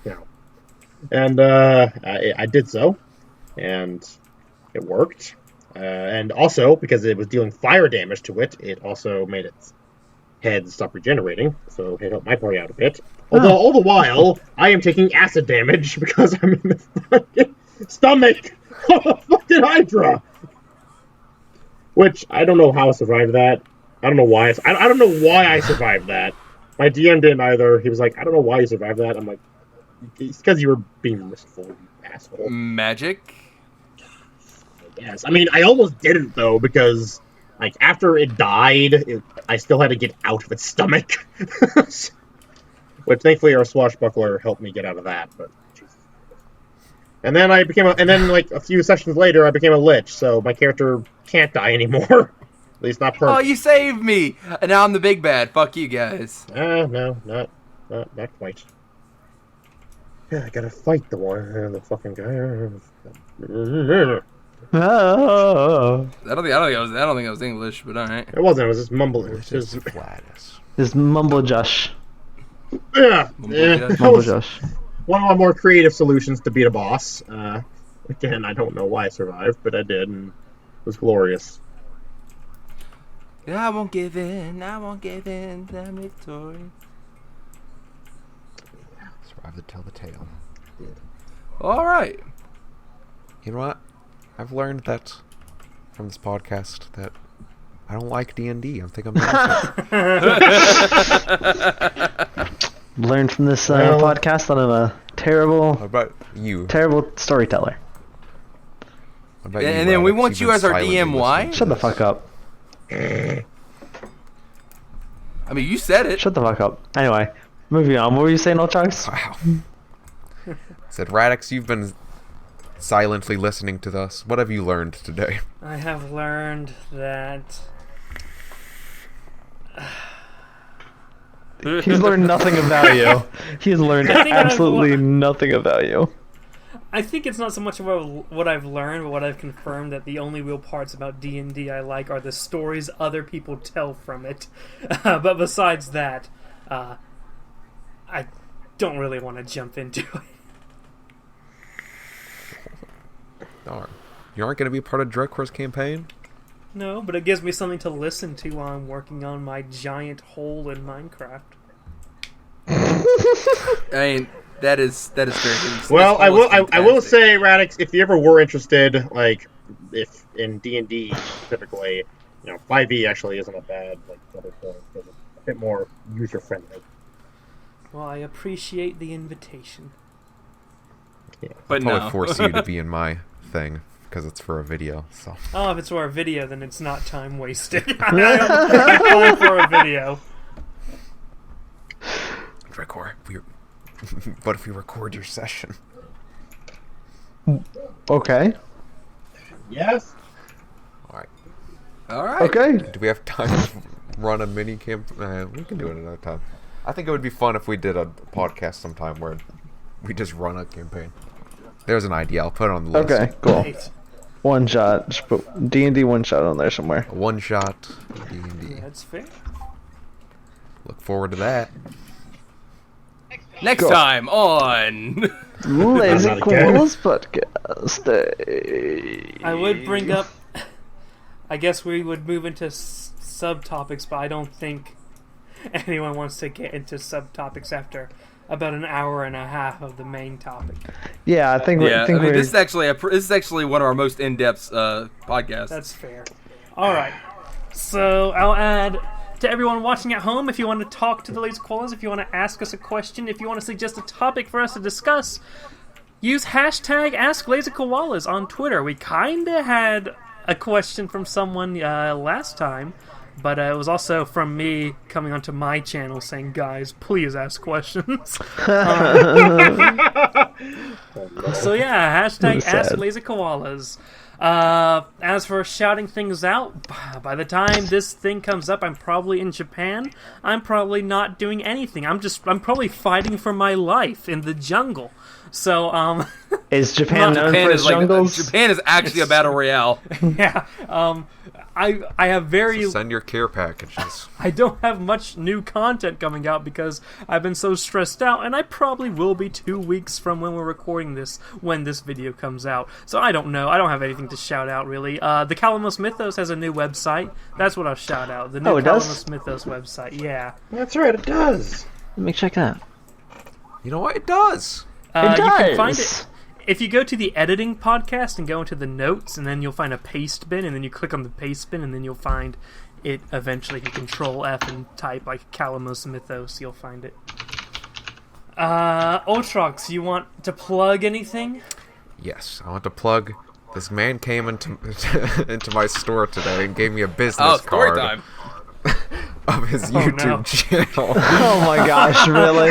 it. And I did so, and it worked. And also, because it was dealing fire damage to it, it also made its head stop regenerating, so it helped my party out a bit. Although, all the while, I am taking acid damage because I'm in the fucking stomach of a fucking Hydra! Which, I don't know how I survived that. I don't know why. I don't know why I survived that. My DM didn't either. He was like, I don't know why you survived that. I'm like, it's because you were being merciful, you asshole. Magic. Yes. I mean, I almost didn't, though, because, after it died, I still had to get out of its stomach. Which, thankfully, our swashbuckler helped me get out of that, but... Jesus. And then a few sessions later, I became a lich, so my character can't die anymore. At least not Oh, permanently. you saved me, and now I'm the big bad. Fuck you guys. No, not quite. Yeah, I gotta fight the fucking guy. Oh, I don't think it was English, but all right. It wasn't. It was just mumbling. It was It's just, Gladys. this mumble Josh. yeah. Mumble Mumble Josh. One of my more creative solutions to beat a boss. Again, I don't know why I survived, but I did, and it was glorious. I won't give in. I won't give in. The victory. Survive to tell the tale. All right. You know what? I've learned that from this podcast that I don't like D&D. I think I'm Learned from this Well- podcast that I'm a terrible, How about you? terrible storyteller. How about And then we Alex? want You've you been as our silently DM. Why? listening to Shut the this. fuck up. I mean, you said it. Shut the fuck up. Anyway, moving on. What were you saying, old chunks? Wow. Said Radix, you've been silently listening to us. What have you learned today? I have learned that He's learned nothing of value. He has learned I think I've absolutely lo- nothing of value. I think it's not so much about what I've learned, but what I've confirmed that the only real parts about D&D I like are the stories other people tell from it. But besides that, I don't really want to jump into it. Darn. You aren't going to be part of Dreadcore's campaign? No, but it gives me something to listen to while I'm working on my giant hole in Minecraft. I mean, that is very good. Well, This was I will fantastic. say, Radix, if you ever were interested, if in D&D specifically, 5e actually isn't a bad other point because it's a bit more user friendly. Well, I appreciate the invitation. But Probably no. force you to be in my thing because it's for a video. So Oh, if it's for a video, then it's not time wasted. I'm fine for a video. Dreadcore, what if we record your session? Okay. Yes. All right. All right. Okay. Do we have time to run a mini camp? We can do it another time. I think it would be fun if we did a podcast sometime where we just run a campaign. There's an idea. I'll put it on the list. Okay. Cool. Right. One shot. Just put D&D one shot on there somewhere. A one-shot D&D. That's fair. Look forward to that. Next time on. Lazy Not again. Koalas podcast. I would bring up. I guess we would move into subtopics, but I don't think anyone wants to get into subtopics after about an hour and a half of the main topic. Yeah, I think. Yeah, this is actually one of our most in-depth podcasts. That's fair. All right. So I'll add to everyone watching at home, if you want to talk to the Lazy Koalas, if you want to ask us a question, if you want to suggest a topic for us to discuss, use hashtag AskLazyKoalas on Twitter. We kind of had a question from someone last time, but it was also from me coming onto my channel saying, guys, please ask questions. So yeah, hashtag AskLazyKoalas. As for shouting things out, by the time this thing comes up, I'm probably in Japan. I'm probably not doing anything. I'm probably fighting for my life in the jungle. So, is Japan known for its jungles? Japan is actually a battle royale. Yeah. I have very. So send your care packages. I don't have much new content coming out because I've been so stressed out, and I probably will be 2 weeks from when we're recording this when this video comes out. So I don't know. I don't have anything to shout out really. The Kalamos Mythos has a new website. That's what I'll shout out. The new Kalamos Mythos website. Yeah. That's right, it does. Let me check that. You know what? It does. It does. You can find it. If you go to the editing podcast and go into the notes, and then you'll find a paste bin, and then you click on the paste bin, and then you'll find it eventually. You Control F and type like Kalamos Mythos, you'll find it. Ultrox, you want to plug anything? Yes, I want to plug. This man came into my store today and gave me a business story card time. of his YouTube channel. Oh my gosh, really?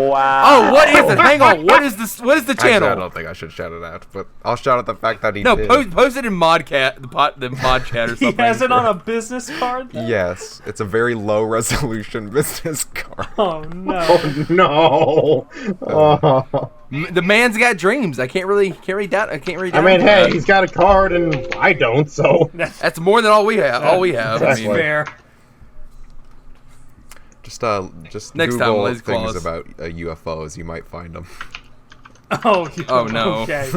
Wow. Oh, what is it? Hang on. What is this? What is the channel? Actually, I don't think I should shout it out, but I'll shout out the fact that he No, did. post it in Modcat, the mod chat or something. He has it on a business card? Yes, it's a very low resolution business card. Oh, no. Oh no! Oh. The man's got dreams. I can't really doubt. I mean, hey, he's got a card and I don't, so That's more than all we have. That's I mean, fair. Just Next time, Google Lazy things Claws. about UFOs. You might find them. Oh no. Okay.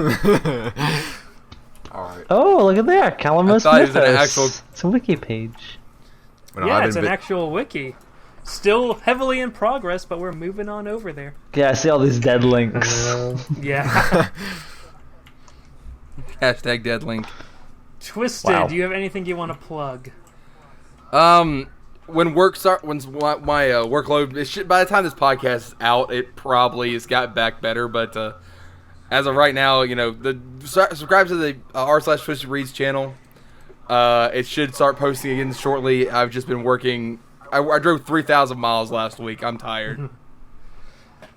All right. Oh, look at that. Kalamos I thought it was Mythos. an actual- It's a wiki page. Yeah, it's an actual wiki. Still heavily in progress, but we're moving on over there. Yeah, I see all these dead links. Yeah. Hashtag dead link. Twisted, Wow. do you have anything you want to plug? When my workload, by the time this podcast is out, it probably has got back better. But as of right now, subscribe to the r/TwistedReads channel. It should start posting again shortly. I've just been working. I drove 3,000 miles last week. I'm tired.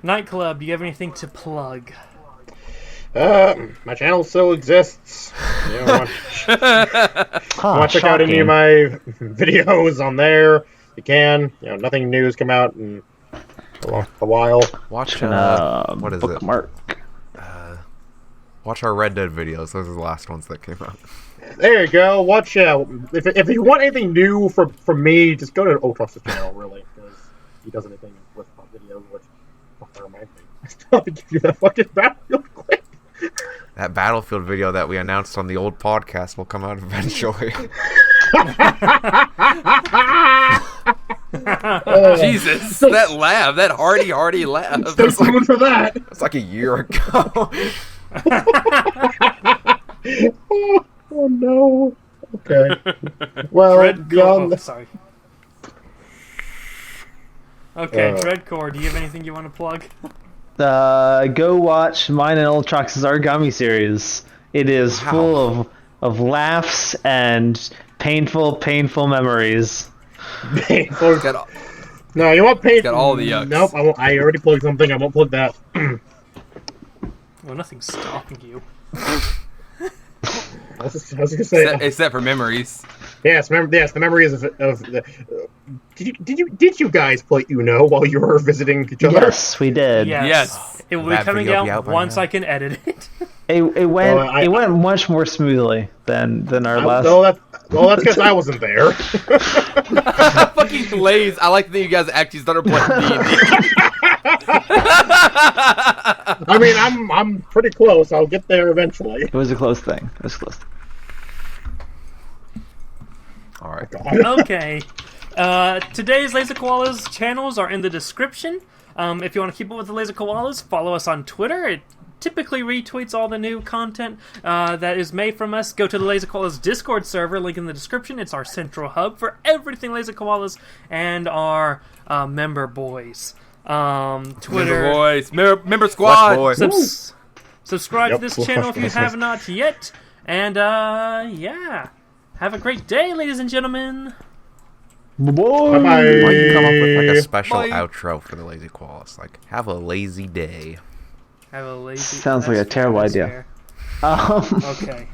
Nightclub, do you have anything to plug? my channel still exists. You know, want to check out any of my videos on there? You can. Nothing new has come out in a while. Watch what is bookmark. it? Watch our Red Dead videos. Those are the last ones that came out. There you go. Watch. If you want anything new from me, just go to Ultrox's channel. Really, because he does anything with my videos, which are my thing. I still have to give you that fucking Battlefield quick. That Battlefield video that we announced on the old podcast will come out eventually. Jesus, that laugh, that hearty laugh. Stay tuned for that. It's like a year ago. Oh no. Okay. Well, Sorry. Okay, Dreadcore, do you have anything you want to plug? Go watch mine and Ultrox's Origami series. It is full of laughs and painful memories. Painful. No, you want painful? Got all the yucks. Nope, I won't. I already plugged something. I won't plug that. Well, nothing's stopping you. I was gonna say. Except for memories. Yes, the memories of the. Did you guys play Uno while you were visiting each other? Yes, we did. Yes. It will be That coming video will be out out by once now. I can edit it. It went much more smoothly than our last. No, Well, that's because I wasn't there. Fucking Laze. I like that you guys actually started playing D&D. I mean, I'm pretty close. I'll get there eventually. It was a close thing. It was a close thing. All right. Okay. Today's Lazy Koalas channels are in the description. If you want to keep up with the Lazy Koalas, follow us on Twitter. It typically retweets all the new content that is made from us. Go to the Lazy Koalas Discord server, link in the description. It's our central hub for everything Lazy Koalas and our member boys. Twitter. Member boys. Member squad. Boy. Subscribe Yep. to this channel if you have not yet. And, yeah. Have a great day, ladies and gentlemen. Bye. Why don't you come up with like a special Bye. outro for the Lazy Koalas? Like, have a lazy day. Have a lazy. Sounds like a that's terrible fair, that's idea. fair. Okay.